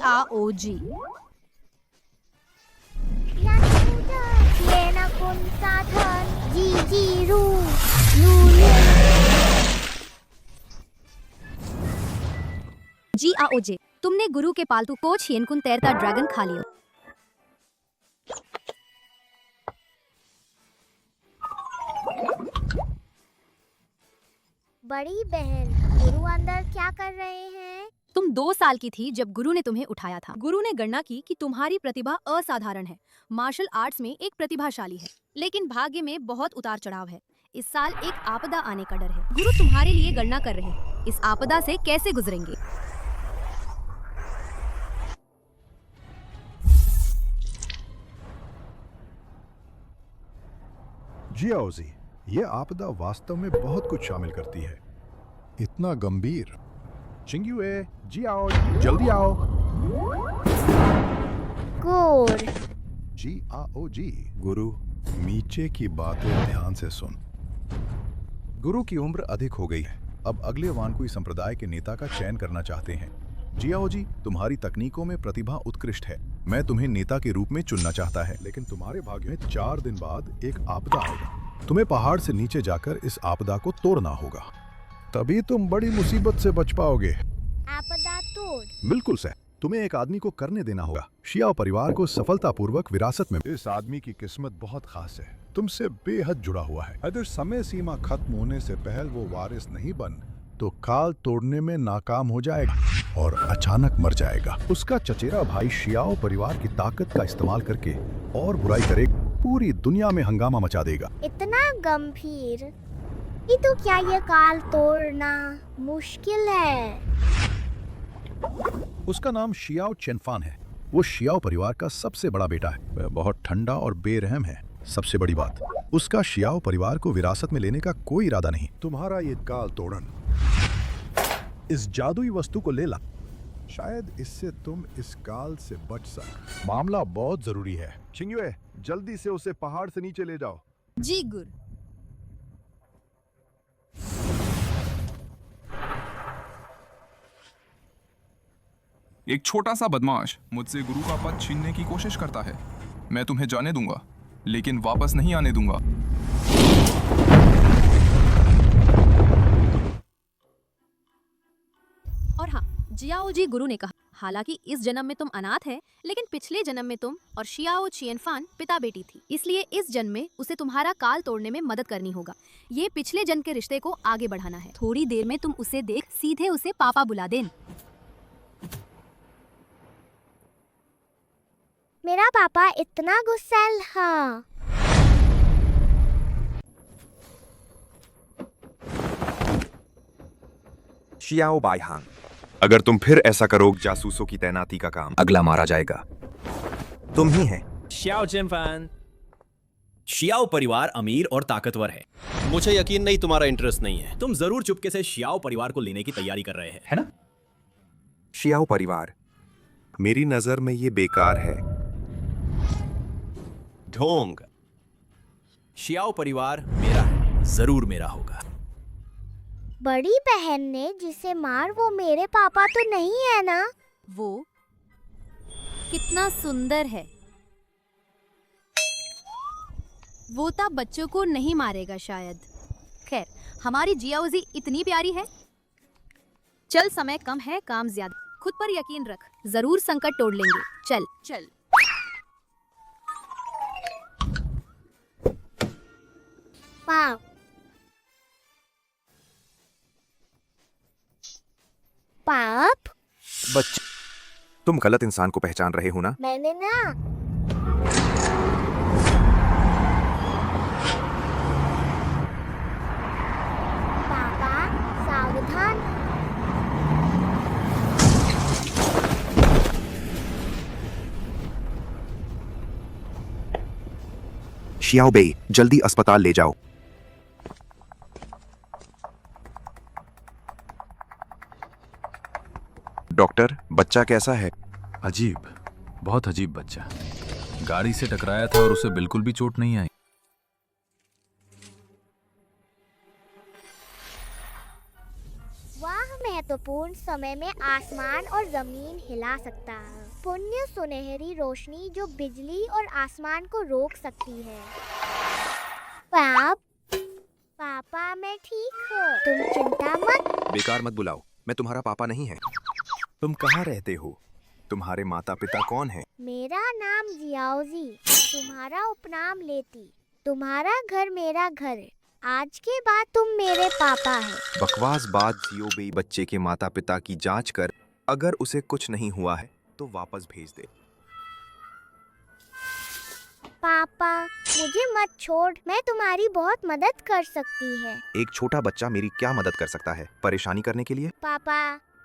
GROG। GROJ, तुमने गुरु के पालतू कोच हियनकुन तैरता ड्रैगन खा लियो। बड़ी बहन, गुरु अंदर क्या कर रहे हैं? तुम 2 साल की थी जब गुरु ने तुम्हें उठाया था। गुरु ने गणना की कि तुम्हारी प्रतिभा असाधारण है, मार्शल आर्ट्स में एक प्रतिभाशाली है, लेकिन भाग्य में बहुत उतार चढ़ाव है। इस साल एक आपदा आने का डर है। गुरु तुम्हारे लिए गणना कर रहे हैं, इस आपदा से कैसे गुजरेंगे। जियाओजी, ये आपदा वास्तव में बहुत कुछ शामिल करती है। इतना गंभीर। चिंग्युए, जियाओ, जल्दी आओ। गोर। GROG। गुरु, मीचे की बातें ध्यान से सुन। गुरु की उम्र अधिक हो गई है। अब अगले वानकुई संप्रदाय के नेता का चयन करना चाहते हैं। जियाओजी, तुम्हारी तकनीकों में प्रतिभा उत्कृष्ट है। मैं तुम्हें नेता के रूप में चुनना चाहता है, लेकिन तुम्हारे भाग्य में 4 दिन बाद एक आपदा आएगा। तुम्हें पहाड़ से नीचे जाकर इस आपदा को तोड़ना होगा, तभी तुम बड़ी मुसीबत से बच पाओगे। आपदा तोड़? बिल्कुल सर, तुम्हें एक आदमी को करने देना होगा। शियाओ परिवार को सफलतापूर्वक विरासत में। इस आदमी की किस्मत बहुत खास है, तुमसे बेहद जुड़ा हुआ है। अगर समय सीमा खत्म होने से पहले वो वारिस नहीं बन तो काल तोड़ने में नाकाम हो जाएगा और अचानक मर जाएगा। उसका चचेरा भाई शियाओ परिवार की ताकत का इस्तेमाल करके और बुराई करेगा, पूरी दुनिया में हंगामा मचा देगा। इतना गंभीर कि तो क्या ये काल तोड़ना मुश्किल है? उसका नाम शियाओ चेनफान है। वो शियाओ परिवार का सबसे बड़ा बेटा है। वह बहुत ठंडा और बेरहम है। सबसे बड़ी बात, उसका शियाओ परिवार को विरासत में लेने का कोई इरादा नहीं। तुम्हारा ये काल तोड़न इस जादुई वस्तु को ले ला, शायद इससे तुम इस काल से बच सक। मामला बहुत जरूरी है। चिंग्युए, जल्दी से उसे पहाड़ से नीचे ले जाओ। जी गुरु। एक छोटा सा बदमाश मुझसे गुरु का पद छीनने की कोशिश करता है। मैं तुम्हें जाने दूंगा, लेकिन वापस नहीं आने दूंगा। और हाँ, जियाओजी गुरु ने कहा, हालांकि इस जन्म में तुम अनाथ है, लेकिन पिछले जन्म में तुम और शियाओ चियनफान पिता बेटी थी, इसलिए इस जन्म में उसे तुम्हारा काल तोड़ने में मदद करनी होगा। ये पिछले जन्म के रिश्ते को आगे बढ़ाना है। थोड़ी देर में तुम उसे देख सीधे उसे पापा बुला देन। मेरा पापा इतना गुस्सैल। हाँ, शियाओ बाईहांग, अगर तुम फिर ऐसा करोगे, जासूसों की तैनाती का काम अगला मारा जाएगा। तुम ही हैं। शियाओ चिनफान। शियाओ परिवार अमीर और ताकतवर है। मुझे यकीन नहीं तुम्हारा इंटरेस्ट नहीं है। तुम जरूर चुपके से शियाओ परिवार को लेने की तैयारी कर रहे हैं, है ना? शियाओ परिवार, मेरी नजर में ये बेकार है। ढोंग। शियाओ परिवार मेरा है, जरूर मेरा होगा। बड़ी बहन ने जिसे मार वो मेरे पापा तो नहीं है ना? वो कितना सुंदर है। वो तो बच्चों को नहीं मारेगा शायद। खैर, हमारी जियाओजी इतनी प्यारी है। चल, समय कम है, काम ज्यादा। खुद पर यकीन रख, जरूर संकट तोड़ लेंगे। चल चल। वाह, पाप, बच्चे, तुम गलत इंसान को पहचान रहे हो ना? मैंने ना। पापा सावधान। शियाओ बेई, जल्दी अस्पताल ले जाओ। डॉक्टर, बच्चा कैसा है? अजीब, बहुत अजीब बच्चा। गाड़ी से टकराया था और उसे बिल्कुल भी चोट नहीं आई। वाह, मैं महत्वपूर्ण समय में आसमान और जमीन हिला सकता है। पुण्य सुनहरी रोशनी जो बिजली और आसमान को रोक सकती है। पापा मैं ठीक हूँ, तुम चिंता मत। बेकार मत बुलाओ, मैं तुम्हारा पापा नहीं है। तुम कहाँ रहते हो? तुम्हारे माता पिता कौन है? मेरा नाम जियाओजी, तुम्हारा उपनाम लेती। तुम्हारा घर मेरा घर है। आज के बाद तुम मेरे पापा हैं। बकवास बात जियोबेई बच्चे के माता पिता की जांच कर, अगर उसे कुछ नहीं हुआ है तो वापस भेज दे। पापा मुझे मत छोड़, मैं तुम्हारी बहुत मदद कर सकती है। एक छोटा बच्चा मेरी क्या मदद कर सकता है परेशानी करने के लिए? पापा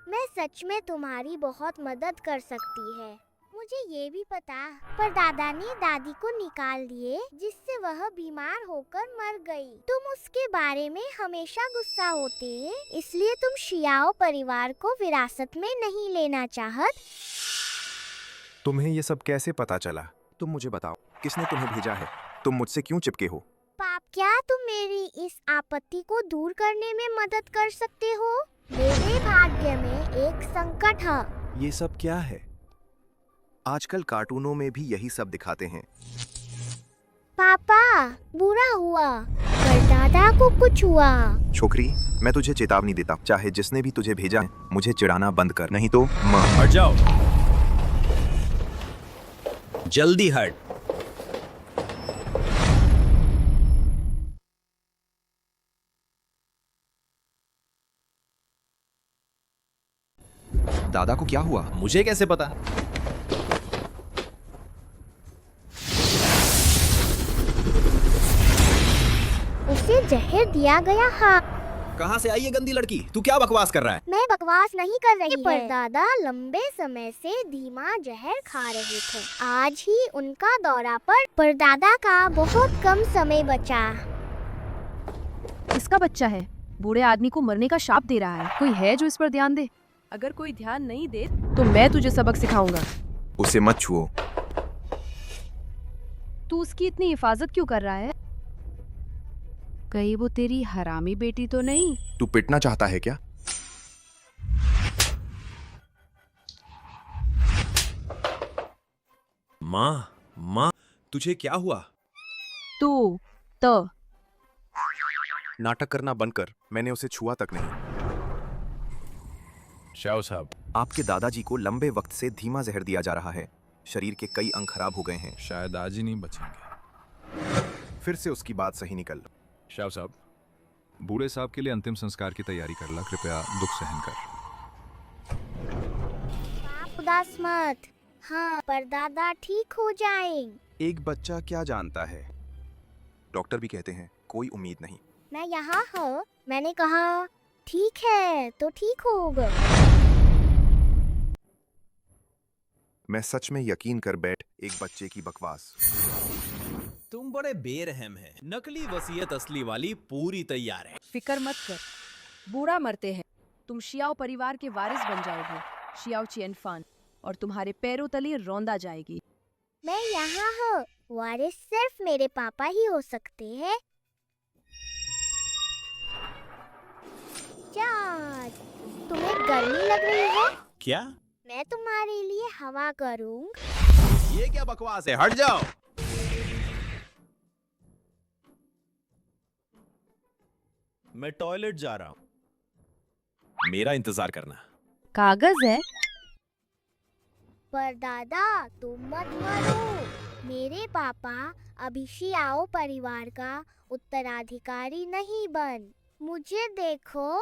मैं सच में तुम्हारी बहुत मदद कर सकती है। मुझे ये भी पता, पर दादा ने दादी को निकाल दिए जिससे वह बीमार होकर मर गई। तुम उसके बारे में हमेशा गुस्सा होते, इसलिए तुम शियाओ परिवार को विरासत में नहीं लेना चाहत। तुम्हें ये सब कैसे पता चला? तुम मुझे बताओ, किसने तुम्हें भेजा है? तुम मुझसे क्यों चिपके हो? पाप क्या तुम मेरी इस आपत्ति को दूर करने में मदद कर सकते हो? मेरे भाग्य में एक संकट है। ये सब क्या है? आजकल कार्टूनों में भी यही सब दिखाते हैं। पापा बुरा हुआ, पर दादा को कुछ हुआ। छोकरी, मैं तुझे चेतावनी देता, चाहे जिसने भी तुझे भेजा है, मुझे चिढ़ाना बंद कर, नहीं तो हट जाओ, जल्दी हट। दादा को क्या हुआ? मुझे कैसे पता? उसे जहर दिया गया। हाँ, कहाँ से आई ये गंदी लड़की? तू क्या बकवास कर रहा है? मैं बकवास नहीं कर रही पर दादा लंबे समय से धीमा जहर खा रहे थे। आज ही उनका दौरा पर दादा का बहुत कम समय बचा। इसका बच्चा है, बूढ़े आदमी को मरने का शाप दे रहा है। कोई है जो इस पर ध्यान दे? अगर कोई ध्यान नहीं दे तो मैं तुझे सबक सिखाऊंगा। उसे मत छुओ। तू उसकी इतनी हिफाजत क्यों कर रहा है? कहीं वो तेरी हरामी बेटी तो नहीं? तू पिटना चाहता है क्या? माँ, तुझे क्या हुआ? तू तो नाटक करना बंद कर, मैंने उसे छुआ तक नहीं। शाओ साहब, आपके दादाजी को लंबे वक्त से धीमा जहर दिया जा रहा है। शरीर के कई अंग खराब हो गए हैं। शायद आज ही नहीं बचेंगे। फिर से उसकी बात सही निकल। शाओ साहब, बूढ़े साहब के लिए अंतिम संस्कार की तैयारी कर ला, कृपया दुख सहन कर। आप उदास मत। हाँ, पर दादा ठीक हो जाएंगे। एक बच्चा क्या जानता है? डॉक्टर भी कहते हैं कोई उम्मीद नहीं। मैं यहाँ हूँ, मैंने कहा ठीक है तो ठीक होगा। मैं सच में यकीन कर बैठ एक बच्चे की बकवास। तुम बड़े बेरहम हैं। नकली वसीयत असली वाली पूरी तैयार है। फिक्र मत कर, बूढ़ा मरते हैं, तुम शियाओ परिवार के वारिस बन जाओगे, शियाओ चियनफान, और तुम्हारे पैरों तले रौंदा जाएगी। मैं यहाँ हूँ, वारिस सिर्फ मेरे पापा ही हो सकते हैं। चाँद, तुम्हें गर्मी लग रही है? क्या? मैं तुम्हारे लिए हवा करूँगा। ये क्या बकवास है? हट जाओ। मैं टॉयलेट जा रहा हूँ, मेरा इंतजार करना। कागज है? पर दादा तुम मत मरो। मेरे पापा अभी शियाओ परिवार का उत्तराधिकारी नहीं बन। मुझे देखो,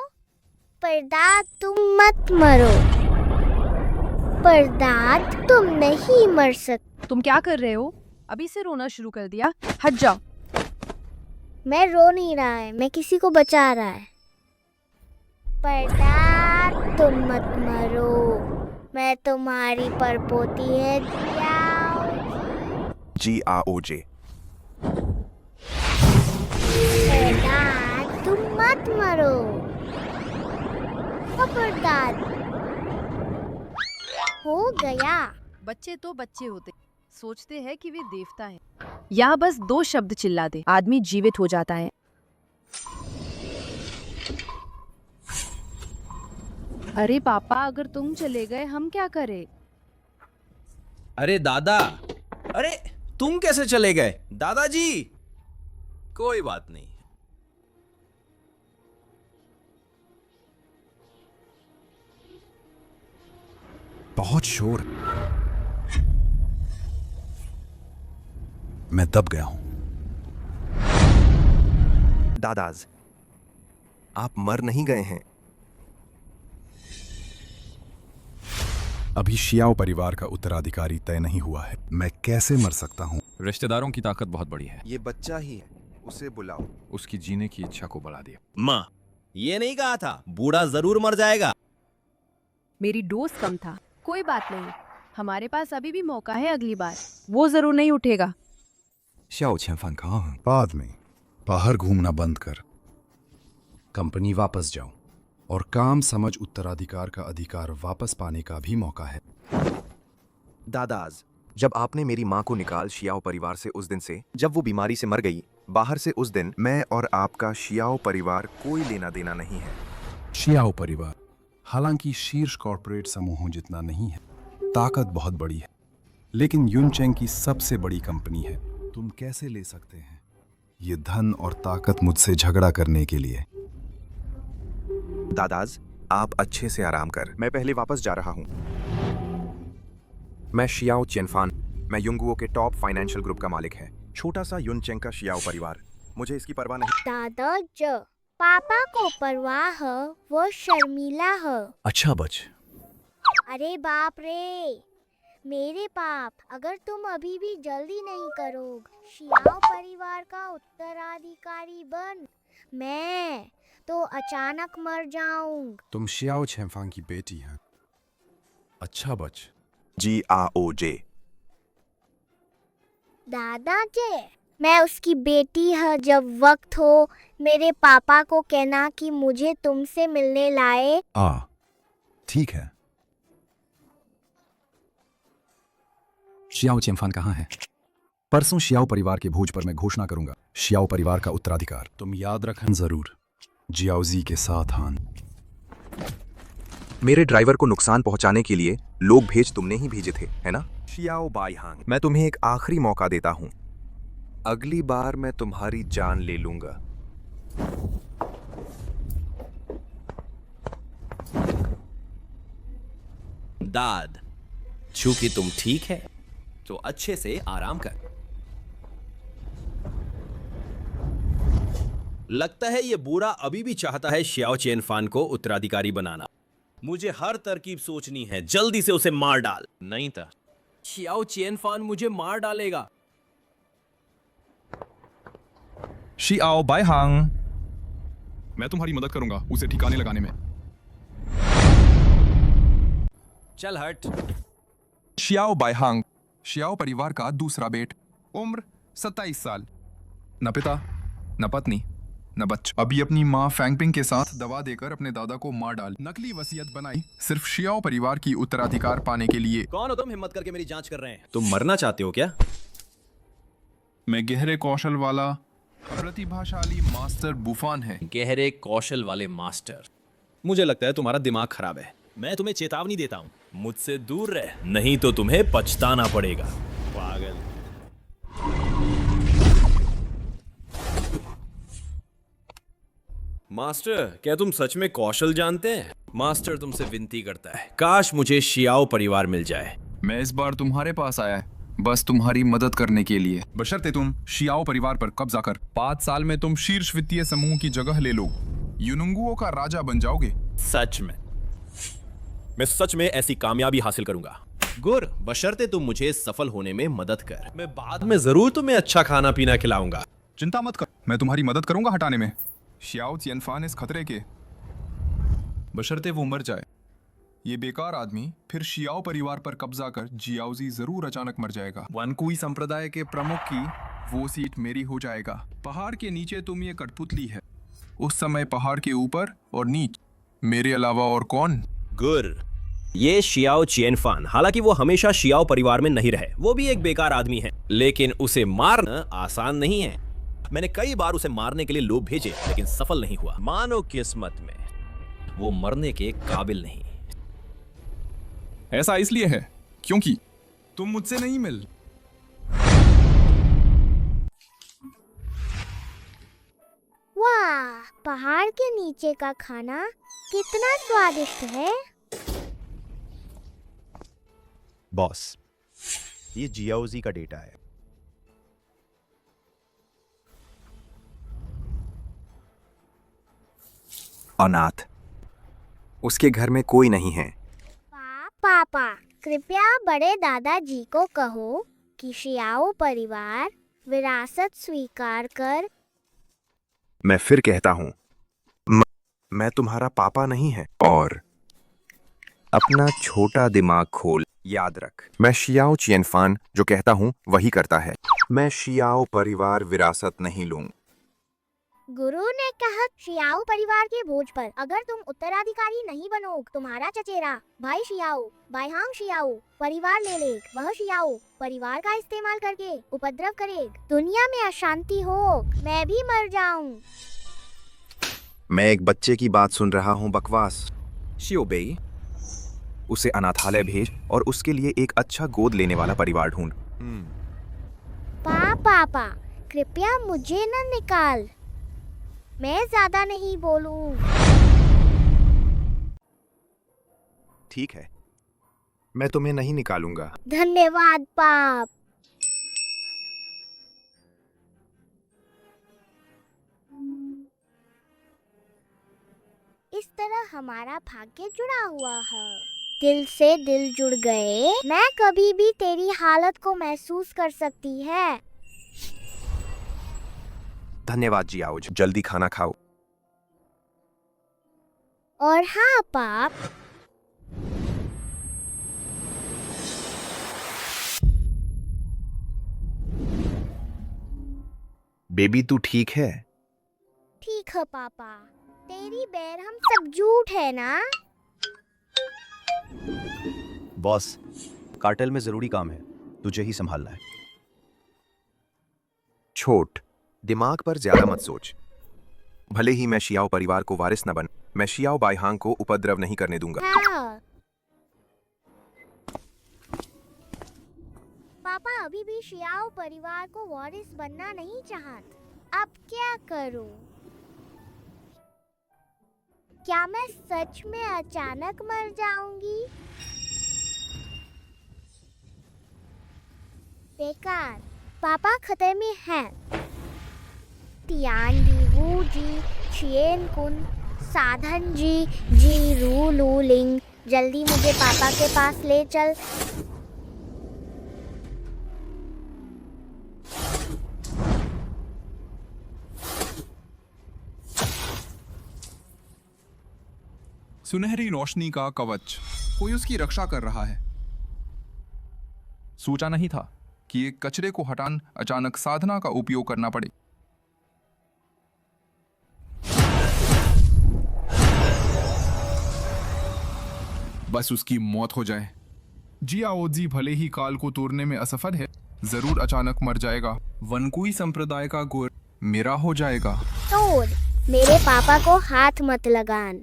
परदाद तुम मत मरो। परदाद तुम नहीं मर सकते। तुम क्या कर रहे हो? अभी से रोना शुरू कर दिया? हट जाओ। मैं रो नहीं रहा है, मैं किसी को बचा रहा है। परदाद तुम मत मरो, मैं तुम्हारी परपोती है GROJ। परदाद तुम मत मरो। परदाद हो गया। बच्चे तो बच्चे होते, सोचते हैं कि वे देवता हैं। यहाँ बस 2 शब्द चिल्ला दे, आदमी जीवित हो जाता है। अरे पापा, अगर तुम चले गए हम क्या करें? अरे दादा, अरे तुम कैसे चले गए? दादाजी, कोई बात नहीं। बहुत शोर। मैं दब गया हूं। दादाज, आप मर नहीं गए हैं। अभी शियाओ परिवार का उत्तराधिकारी तय नहीं हुआ है। मैं कैसे मर सकता हूं? रिश्तेदारों की ताकत बहुत बड़ी है। ये बच्चा ही है, उसे बुलाओ। उसकी जीने की इच्छा को बढ़ा दिया। माँ, ये नहीं कहा था बूढ़ा जरूर मर जाएगा। मेरी डोज कम था। कोई बात नहीं, हमारे पास अभी भी मौका है। अगली बार वो जरूर नहीं उठेगा। श्याओ qianfan कहाँ है? बाद में। बाहर घूमना बंद कर। कंपनी वापस जाओ और काम समझ उत्तराधिकार का अधिकार वापस पाने का भी मौका है। दादाज, जब आपने मेरी माँ को निकाल शियाओ परिवार से उस दिन से, जब वो बीमारी से मर गई बाहर से, उस दिन मैं और आपका शियाओ परिवार कोई लेना देना नहीं है। शियाओ परिवार हालांकि शीर्ष कॉर्पोरेट समूहों जितना नहीं है, ताकत बहुत बड़ी है, लेकिन युनचेंग की सबसे बड़ी कंपनी है। तुम कैसे ले सकते हैं ये धन और ताकत मुझसे झगड़ा करने के लिए? दादाज, आप अच्छे से आराम कर। मैं पहले वापस जा रहा हूँ। मैं शियाओ qianfan, मैं युंगुओ के टॉप फाइनेंशियल ग्रुप का मालिक है। छोटा सा युनचेंग का शियाओ परिवार, मुझे इसकी परवाह नहीं। दादा पापा को परवाह है, वो शर्मिला है। अच्छा बच। अरे बाप रे मेरे पाप, अगर तुम अभी भी जल्दी नहीं करोगे शियाओ परिवार का उत्तराधिकारी बन, मैं तो अचानक मर जाऊंगा। तुम शियाओ qianfan की बेटी हैं। अच्छा बच। GROJ। दादाजी, मैं उसकी बेटी है। जब वक्त हो मेरे पापा को कहना कि मुझे तुमसे मिलने लाए। ठीक है। शियाओ qianfan कहाँ है? परसों शियाओ परिवार के भोज पर मैं घोषणा करूंगा शियाओ परिवार का उत्तराधिकार। तुम याद रखना जरूर। जियाओजी के साथ हान। मेरे ड्राइवर को नुकसान पहुंचाने के लिए लोग भेज तुमने ही भेजे थे, है ना? शियाओ बाईहांग, मैं तुम्हें एक आखिरी मौका देता हूं। अगली बार मैं तुम्हारी जान ले लूंगा। दाद, चूंकि तुम ठीक है तो अच्छे से आराम कर। लगता है ये बूढ़ा अभी भी चाहता है शियाओ qianfan को उत्तराधिकारी बनाना। मुझे हर तरकीब सोचनी है। जल्दी से उसे मार डाल, नहीं था शियाओ qianfan मुझे मार डालेगा। शियाओ बाईहांग, मैं तुम्हारी मदद करूंगा उसे ठिकाने लगाने में। चल हट। शियाओ बाईहांग, शियाओ परिवार का दूसरा बेट, उम्र 27 साल, न पिता न पत्नी न बच्चा। अभी अपनी माँ फैंगपिंग के साथ दवा देकर अपने दादा को मार डाल। नकली वसीयत बनाई सिर्फ शियाओ परिवार की उत्तराधिकार पाने के लिए। कौन हो तुम? हिम्मत करके मेरी जांच कर रहे हैं। तुम मरना चाहते हो क्या? मैं गहरे कौशल वाला प्रतिभाशाली मास्टर बुफान है। गहरे कौशल वाले मास्टर। मुझे लगता है तुम्हारा दिमाग खराब है। मैं तुम्हें चेतावनी देता हूँ, मुझसे दूर रह, नहीं तो तुम्हें पछताना पड़ेगा। पागल। मास्टर, क्या तुम सच में कौशल जानते हैं? मास्टर तुमसे विनती करता है, काश मुझे शियाओ परिवार मिल जाए। मैं इस बार तुम्हारे पास आया है बस तुम्हारी मदद करने के लिए, बशर्ते तुम शियाओ परिवार पर कब्जा कर 5 साल में तुम शीर्ष वित्तीय समूह की जगह ले लो, युनुंगुओ का राजा बन जाओगे। सच में? मैं सच में ऐसी कामयाबी हासिल करूंगा। गुर, बशर्ते तुम मुझे सफल होने में मदद कर। मैं बाद में जरूर तुम्हें अच्छा खाना पीना खिलाऊंगा। चिंता मत कर, मैं तुम्हारी मदद करूंगा हटाने में। शियाओ qianfan इस खतरे के, बशर्ते वो मर जाए। ये बेकार आदमी फिर शियाओ परिवार पर कब्जा कर जियाओजी जरूर अचानक मर जाएगा। वनकुई संप्रदाय के प्रमुख की वो सीट मेरी हो जाएगा। पहाड़ के नीचे तुम ये कठपुतली है, उस समय पहाड़ के ऊपर और नीचे मेरे अलावा और कौन? गुर, ये शियाओ qianfan, हालांकि वो हमेशा शियाओ परिवार में नहीं रहे, वो भी एक बेकार आदमी है, लेकिन उसे मारना आसान नहीं है। मैंने कई बार उसे मारने के लिए लोग भेजे लेकिन सफल नहीं हुआ। मानो किस्मत में। वो मरने के काबिल नहीं। ऐसा इसलिए है क्योंकि तुम मुझसे नहीं मिल। वाह, पहाड़ के नीचे का खाना कितना स्वादिष्ट है। बॉस, ये जियाओजी का डेटा है। अनाथ, उसके घर में कोई नहीं है। पापा, कृपया बड़े दादाजी को कहो कि शियाओ परिवार विरासत स्वीकार कर। मैं फिर कहता हूँ, मैं तुम्हारा पापा नहीं है। और अपना छोटा दिमाग खोल, याद रख, मैं शियाओ चियनफान जो कहता हूँ वही करता है। मैं शियाओ परिवार विरासत नहीं लूं। गुरु ने कहा शियाओ परिवार के बोझ पर अगर तुम उत्तराधिकारी नहीं बनोगे, तुम्हारा चचेरा भाई शियाओ, बाइहांग शियाओ परिवार ले लेग। वह शियाओ परिवार का इस्तेमाल करके उपद्रव करेग। दुनिया में अशांति हो, मैं भी मर जाऊं। मैं एक बच्चे की बात सुन रहा हूँ, बकवास। शियोबेई, उसे अनाथालय भेज और उसके लिए एक अच्छा गोद लेने वाला परिवार ढूंढ। पापा, कृपया मुझे न निकाल, मैं ज्यादा नहीं बोलूं। ठीक है, मैं तुम्हें नहीं निकालूंगा। धन्यवाद पाप। इस तरह हमारा भाग्य जुड़ा हुआ है। दिल से दिल जुड़ गए। मैं कभी भी तेरी हालत को महसूस कर सकती है। धन्यवाद जियाओ, जल्दी खाना खाओ। और हाँ पाप, बेबी तू ठीक है? ठीक है पापा, तेरी बैर हम सब झूठ है ना। बॉस, कार्टेल में जरूरी काम है, तुझे ही संभालना है। छोट, दिमाग पर ज्यादा मत सोच। भले ही मैं शियाओ परिवार को वारिस न बन, मैं शियाओ बाइहांग को उपद्रव नहीं करने दूंगा। हाँ। पापा अभी भी शियाओ परिवार को वारिस बनना नहीं चाहत। अब क्या करूं? क्या मैं सच में अचानक मर जाऊंगी? बेकार, पापा खतरे में हैं। तियान जी, वू जी, छिएन कुन, साधन जी, जी रू लू लिंग, जल्दी मुझे पापा के पास ले चल। सुनहरी रोशनी का कवच, कोई उसकी रक्षा कर रहा है। सोचा नहीं था कि एक कचरे को हटान अचानक साधना का उपयोग करना पड़े। बस उसकी मौत हो जाए। जियाओजी भले ही काल को तोड़ने में असफल है, जरूर अचानक मर जाएगा। वनकुई संप्रदाय का गोर मेरा हो जाएगा। तोड़, मेरे पापा को हाथ मत लगान।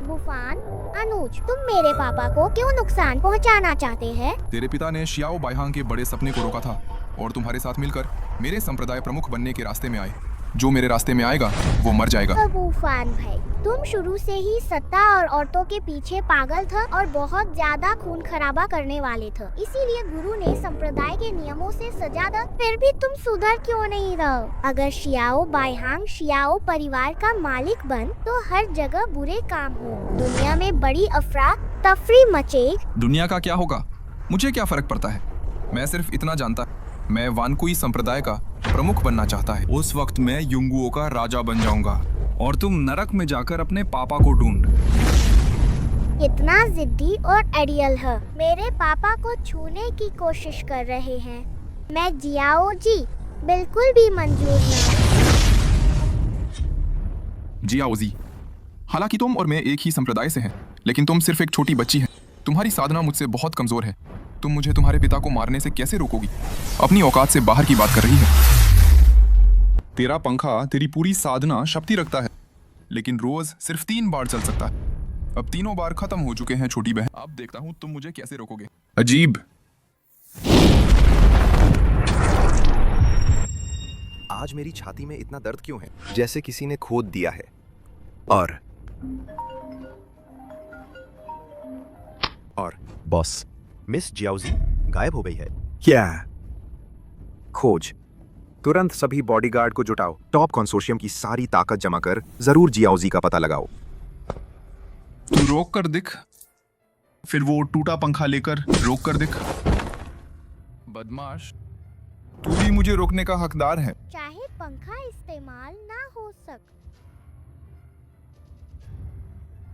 बुफान, अनुज, तुम मेरे पापा को क्यों नुकसान पहुंचाना चाहते हैं? तेरे पिता ने शियाओ बाइहांग के बड़े सपने को रोका था और तुम्हारे साथ मिलकर मेरे संप्रदाय प्रमुख बनने के रास्ते में आए। जो मेरे रास्ते में आएगा वो मर जाएगा। बुफान भाई, तुम शुरू से ही सत्ता और औरतों के पीछे पागल था और बहुत ज्यादा खून खराबा करने वाले थे। इसीलिए गुरु ने संप्रदाय के नियमों से सजा दी। फिर भी तुम सुधर क्यों नहीं रहो? अगर शियाओ बाइहांग शियाओ परिवार का मालिक बन तो हर जगह बुरे काम हो, दुनिया में बड़ी अफरा तफरी मचेगी। दुनिया का क्या होगा, मुझे क्या फर्क पड़ता है। मैं सिर्फ इतना जानता, मैं वानकुई संप्रदाय का प्रमुख बनना चाहता है। उस वक्त मैं युंगुओं का राजा बन जाऊंगा और तुम नरक में जाकर अपने पापा को ढूंढ। इतना जिद्दी और अड़ियल है, मेरे पापा को छूने की कोशिश कर रहे हैं। मैं जियाओ जी बिल्कुल भी मंजूर नहीं। जियाओजी, हालांकि तुम और मैं एक ही संप्रदाय से हैं, लेकिन तुम सिर्फ एक छोटी बच्ची है। तुम्हारी साधना मुझसे बहुत कमजोर है। तुम मुझे तुम्हारे पिता को मारने से कैसे रोकोगी? अपनी औकात से बाहर की बात कर रही है। तेरा पंखा तेरी पूरी साधना शक्ति रखता है। लेकिन रोज सिर्फ 3 बार चल सकता है। अब तीनों बार खत्म हो चुके हैं छोटी बहन। अब देखता हूँ तुम मुझे कैसे रोकोगे। अजीब। आज मेरी छाती में इतना दर्द क्यों है, जैसे किसी ने खोद दिया है। और बॉस, मिस जियाओजी गायब हो गई है। क्या? खोज। तुरंत सभी बॉडीगार्ड को जुटाओ। टॉप कंसोर्शियम की सारी ताकत जमा कर जरूर जियाओजी का पता लगाओ। तू रोक कर दिख। फिर वो टूटा पंखा लेकर रोक कर दिख। बदमाश, तू भी मुझे रोकने का हकदार है। चाहे पंखा इस्तेमाल ना हो सक,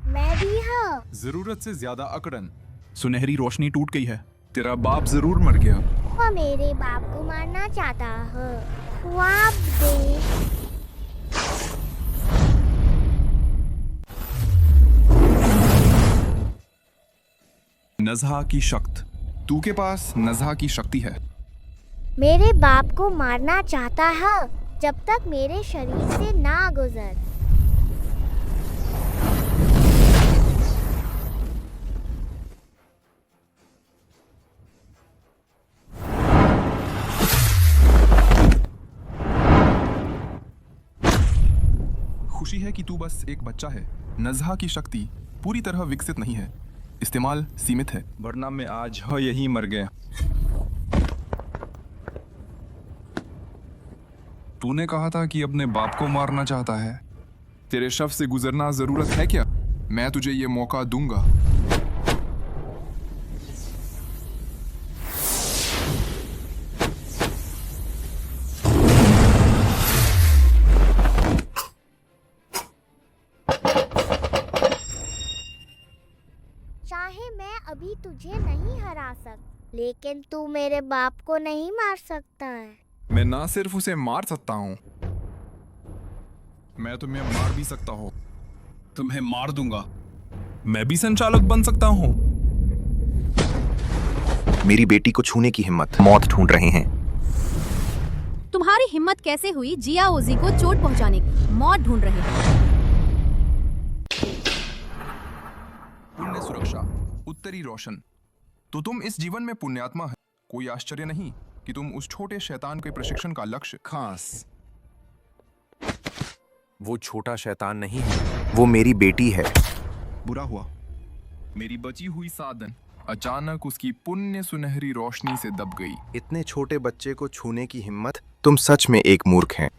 मैं भी हाँ। जरूरत से ज्यादा अकड़न। सुनहरी रोशनी टूट गई है। तेरा बाप जरूर मर गया। वो मेरे बाप को मारना चाहता है। ख्वाब दे। नज़हा की शक्त। तू के पास नज़हा की शक्ति है। मेरे बाप को मारना चाहता है जब तक मेरे शरीर से ना गुजर। खुशी है कि तू बस एक बच्चा है। नज़हा की शक्ति पूरी तरह विकसित नहीं है, इस्तेमाल सीमित है, वरना मैं आज यही मर गया। तूने कहा था कि अपने बाप को मारना चाहता है। तेरे शव से गुजरना जरूरत है क्या? मैं तुझे ये मौका दूंगा। चाहे मैं अभी तुझे नहीं हरा लेकिन तू मेरे बाप को नहीं मार सकता है। मैं ना सिर्फ उसे मार सकता हूँ, मैं तुम्हें मार भी सकता हूँ। तुम्हें मार दूंगा। मैं भी संचालक बन सकता हूँ। मेरी बेटी को छूने की हिम्मत। मौत ढूंढ रहे हैं। तुम्हारी हिम्मत कैसे हुई जियाओजी को चोट पहुंचाने की? मौत ढूंढ रहे हैं। पुण्य सुरक्षा, उत्तरी रोशन। तो तुम इस जीवन में पुण्यात्मा है। कोई आश्चर्य नहीं कि तुम उस छोटे शैतान के प्रशिक्षण का लक्ष्य खास। वो छोटा शैतान नहीं है, वो मेरी बेटी है। बुरा हुआ, मेरी बची हुई साधन अचानक उसकी पुण्य सुनहरी रोशनी से दब गई। इतने छोटे बच्चे को छूने की हिम्मत। तुम सच में एक मूर्ख हैं।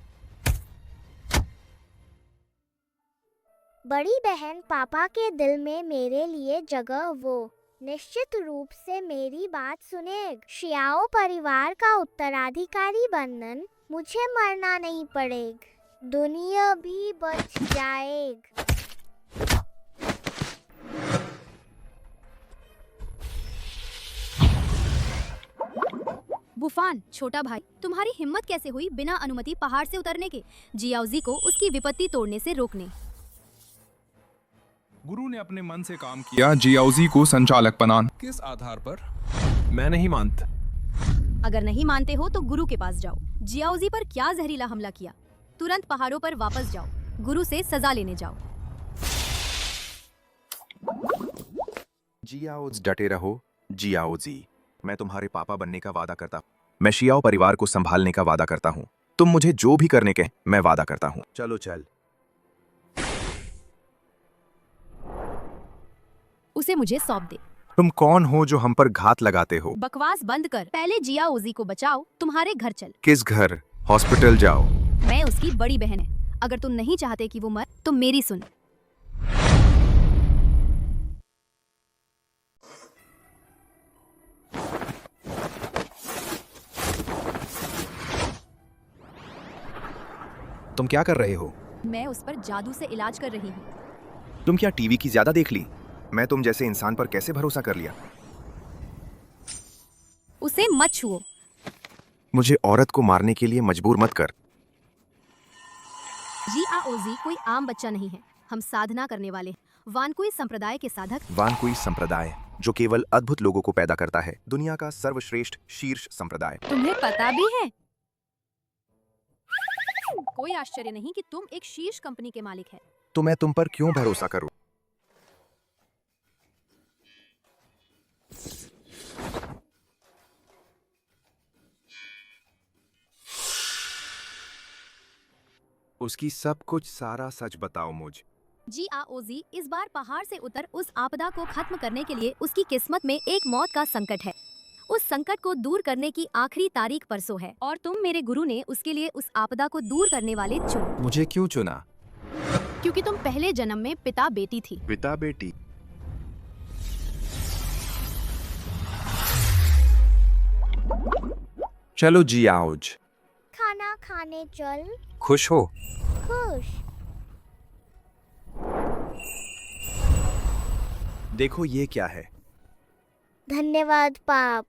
बड़ी बहन पापा के दिल में मेरे लिए जगह वो निश्चित रूप से मेरी बात सुनेगा। शियाओ परिवार का उत्तराधिकारी बनन मुझे मरना नहीं पड़ेगा, दुनिया भी बच जाएगी। बुफान, छोटा भाई, तुम्हारी हिम्मत कैसे हुई बिना अनुमति पहाड़ से उतरने के, जियाओजी को उसकी विपत्ति तोड़ने से रोकने? गुरु ने अपने मन से काम किया जियाओजी को संचालक बनाना। किस आधार पर? मैं नहीं मानता। अगर नहीं मानते हो तो गुरु के पास जाओ। जियाओजी पर क्या जहरीला हमला किया? तुरंत पहाड़ों पर वापस जाओ, गुरु से सजा लेने जाओ। जियाओज, डटे रहो जियाओजी। मैं तुम्हारे पापा बनने का वादा करता हूँ। मैं शियाओ परिवार को संभालने का वादा करता हूँ। तुम मुझे जो भी करने के मैं वादा करता हूँ। चलो चल। उसे मुझे सौंप दे। तुम कौन हो जो हम पर घात लगाते हो? बकवास बंद कर, पहले जियाओजी को बचाओ। तुम्हारे घर चल। किस घर? हॉस्पिटल जाओ। मैं उसकी बड़ी बहन है। अगर तुम नहीं चाहते कि वो मर तो मेरी सुन। तुम क्या कर रहे हो? मैं उस पर जादू से इलाज कर रही हूँ। तुम क्या टीवी की ज्यादा देख ली? मैं तुम जैसे इंसान पर कैसे भरोसा कर लिया? उसे मत छुओ। मुझे औरत को मारने के लिए मजबूर मत कर। जियाओजी कोई आम बच्चा नहीं है। हम साधना करने वाले हैं। वानकुई संप्रदाय के साधक। वानकुई संप्रदाय जो केवल अद्भुत लोगों को पैदा करता है, दुनिया का सर्वश्रेष्ठ शीर्ष संप्रदाय। तुम्हें पता भी है? कोई आश्चर्य नहीं कि तुम एक शीर्ष कंपनी के मालिक है। तो मैं तुम पर क्यों भरोसा करूं? उसकी सब कुछ सारा सच बताओ मुझ। जियाओजी इस बार पहाड़ से उतर उस आपदा को खत्म करने के लिए उसकी किस्मत में एक मौत का संकट है। उस संकट को दूर करने की आखिरी तारीख परसों है और तुम मेरे गुरु ने उसके लिए उस आपदा को दूर करने वाले चुनो। मुझे क्यों चुना? क्योंकि तुम पहले जन्म में पिता बेटी थी। पिता बेटी? चलो जियाओज, खाना खाने चल। खुश हो? खुश। देखो ये क्या है। धन्यवाद पाप।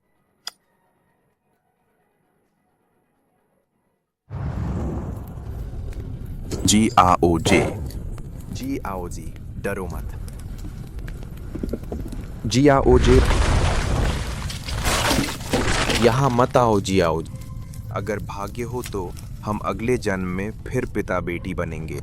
जियाओजे। जियाओजी, डरो मत। जियाओजे, यहाँ मत आओ जियाओज। अगर भाग्य हो तो हम अगले जन्म में फिर पिता बेटी बनेंगे।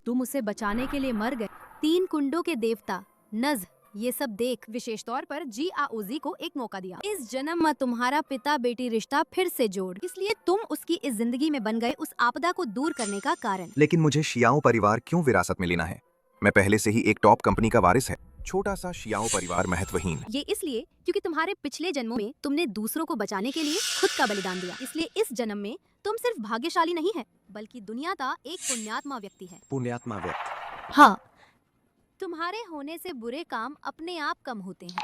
तुम उसे बचाने के लिए मर गए। 3 कुंडों के देवता नज ये सब देख विशेष तौर पर जियाओजी को एक मौका दिया। इस जन्म में तुम्हारा पिता बेटी रिश्ता फिर से जोड़, इसलिए तुम उसकी इस जिंदगी में बन गए उस आपदा को दूर करने का कारण। लेकिन मुझे शियाओ परिवार क्यों विरासत में लेना है? मैं पहले से ही एक टॉप कंपनी का वारिस है। छोटा सा शियाओ परिवार महत्वहीन। ये इसलिए क्योंकि तुम्हारे पिछले जन्मों में तुमने दूसरों को बचाने के लिए खुद का बलिदान दिया। इसलिए इस जन्म में तुम सिर्फ भाग्यशाली नहीं है बल्कि दुनिया का एक पुण्यात्मा व्यक्ति है। पुण्यात्मा व्यक्ति? हाँ, तुम्हारे होने से बुरे काम अपने आप कम होते हैं।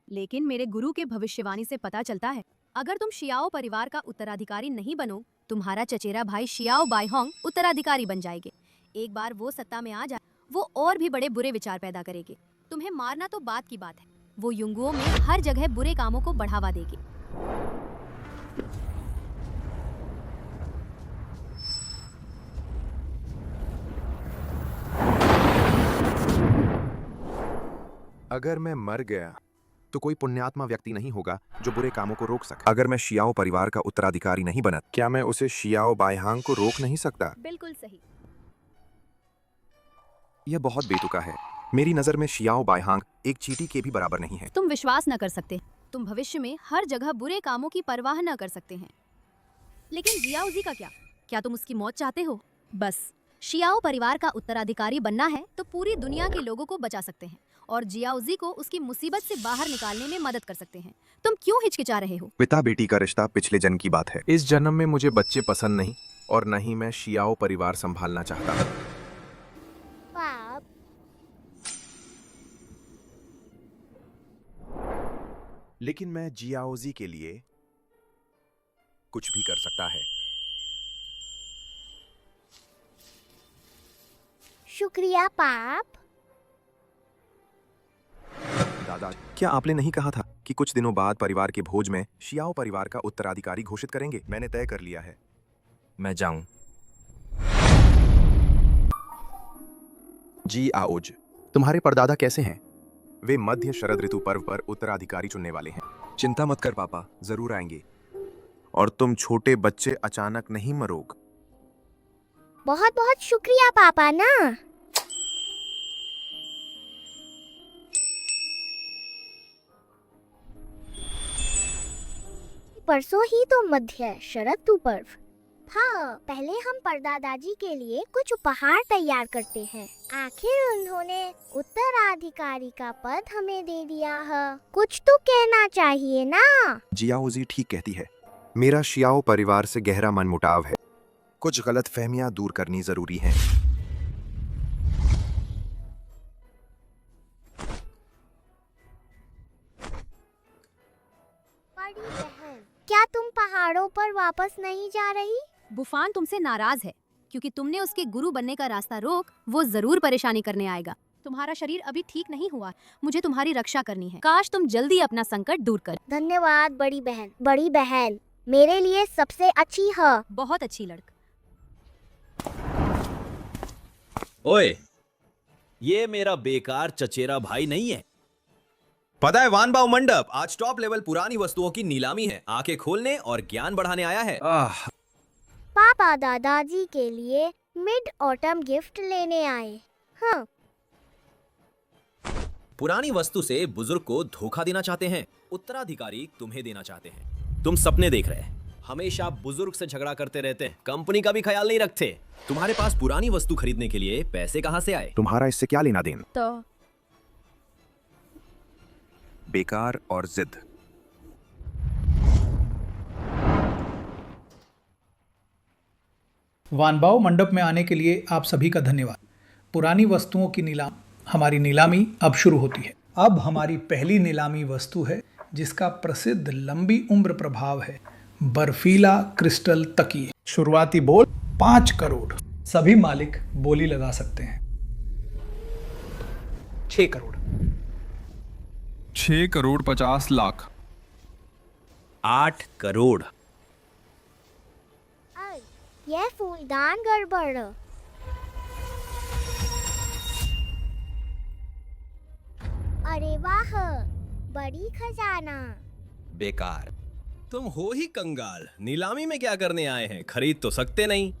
लेकिन मेरे गुरु के भविष्यवाणी से पता चलता है अगर तुम शियाओ परिवार का उत्तराधिकारी नहीं बनो, तुम्हारा चचेरा भाई शियाओ बाईहोंग उत्तराधिकारी बन जाएंगे। एक बार वो सत्ता में आ जाए, वो और भी बड़े बुरे विचार पैदा करेंगे। तुम्हें मारना तो बात की बात है, वो युंगुओं में हर जगह बुरे कामों को बढ़ावा देगी। अगर मैं मर गया तो कोई पुण्यात्मा व्यक्ति नहीं होगा जो बुरे कामों को रोक सके। अगर मैं शियाओ परिवार का उत्तराधिकारी नहीं बना, क्या मैं उसे शियाओ बाईहांग को रोक नहीं सकता? बिल्कुल सही। यह बहुत बेतुका है। मेरी नजर में शियाओ बाईहांग एक चींटी के भी बराबर नहीं है। तुम विश्वास न कर सकते, तुम भविष्य में हर जगह बुरे कामों की परवाह न कर सकते हैं। लेकिन जियाओजी का क्या तुम उसकी मौत चाहते हो? बस शियाओ परिवार का उत्तराधिकारी बनना है तो पूरी दुनिया के लोगों को बचा सकते हैं और जियाओजी को उसकी मुसीबत से बाहर निकालने में मदद कर सकते हैं। तुम क्यों हिचकिचा रहे हो? पिता बेटी का रिश्ता पिछले जन्म की बात है। इस जन्म में मुझे बच्चे पसंद नहीं और न ही मैं शियाओ परिवार संभालना चाहता। पाप। लेकिन मैं जियाओजी के लिए कुछ भी कर सकता है। शुक्रिया पाप। दादा, क्या आपने नहीं कहा था कि कुछ दिनों बाद परिवार के भोज में शियाओ परिवार का उत्तराधिकारी घोषित करेंगे? मैंने तय कर लिया है। मैं जाऊं। जियाओज, तुम्हारे परदादा कैसे हैं? वे मध्य शरद ऋतु पर्व पर उत्तराधिकारी चुनने वाले हैं। चिंता मत कर पापा, जरूर आएंगे। और तुम छोटे बच्चे अचानक नहीं मरोगे। बहुत बहुत शुक्रिया पापा ना। परसों ही तो मध्य शरद ऋतु पर्व। हाँ, पहले हम परदादाजी के लिए कुछ उपहार तैयार करते हैं। आखिर उन्होंने उत्तराधिकारी का पद हमें दे दिया है, कुछ तो कहना चाहिए ना। जियाओजी ठीक कहती है। मेरा शियाओ परिवार से गहरा मनमुटाव है। कुछ गलतफहमियां दूर करनी जरूरी है। बड़ी बहन, क्या तुम पहाड़ों पर वापस नहीं जा रही? बुफान तुमसे नाराज है क्योंकि तुमने उसके गुरु बनने का रास्ता रोक। वो जरूर परेशानी करने आएगा। तुम्हारा शरीर अभी ठीक नहीं हुआ, मुझे तुम्हारी रक्षा करनी है। काश तुम जल्दी अपना संकट दूर कर। धन्यवाद बड़ी बहन। बड़ी बहन मेरे लिए सबसे अच्छी है। बहुत अच्छी लड़क। ओए, ये मेरा बेकार चचेरा भाई नहीं है। पता है वानबाव मंडप आज टॉप लेवल पुरानी वस्तुओं की नीलामी है। आंखें खोलने और ज्ञान बढ़ाने आया है। पापा दादाजी के लिए मिड ऑटम गिफ्ट लेने आए। हाँ, पुरानी वस्तु से बुजुर्ग को धोखा देना चाहते हैं, उत्तराधिकारी तुम्हें देना चाहते हैं। तुम सपने देख रहे हैं, हमेशा बुजुर्ग से झगड़ा करते रहते हैं, कंपनी का भी ख्याल नहीं रखते। तुम्हारे पास पुरानी वस्तु खरीदने के लिए पैसे कहाँ से आए? तुम्हारा इससे क्या लेना देन? तो बेकार और जिद। वानबाव मंडप में आने के लिए आप सभी का धन्यवाद। पुरानी वस्तुओं की हमारी नीलामी अब शुरू होती है। अब हमारी पहली नीलामी वस्तु है जिसका प्रसिद्ध लंबी उम्र प्रभाव है, बर्फीला क्रिस्टल तकिए। शुरुआती बोल 5 करोड़। सभी मालिक बोली लगा सकते हैं। 6 करोड़। 6 करोड़ 50 लाख। 8 करोड़। यह फूलदान गड़बड़। अरे वाह, बड़ी खजाना। बेकार। तुम हो ही कंगाल। नीलामी में क्या करने आए हैं? खरीद तो सकते नहीं।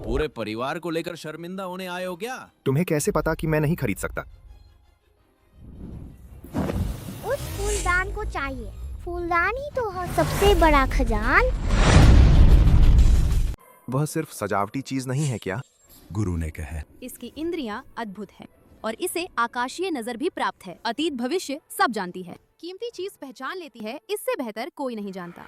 पूरे परिवार को लेकर शर्मिंदा होने आए हो क्या? तुम्हें कैसे पता कि मैं नहीं खरीद सकता? उस फूलदान को चाहिए। फूलदान ही तो है सबसे बड़ा खजान। वह सिर्फ सजावटी चीज नहीं है क्या? गुरु ने कहा। इसकी इंद्रियां अद्भुत है और इसे आकाशीय नजर भी प्राप्त है। अतीत भविष्य सब जानती है। कीमती चीज पहचान लेती है, इससे बेहतर कोई नहीं जानता।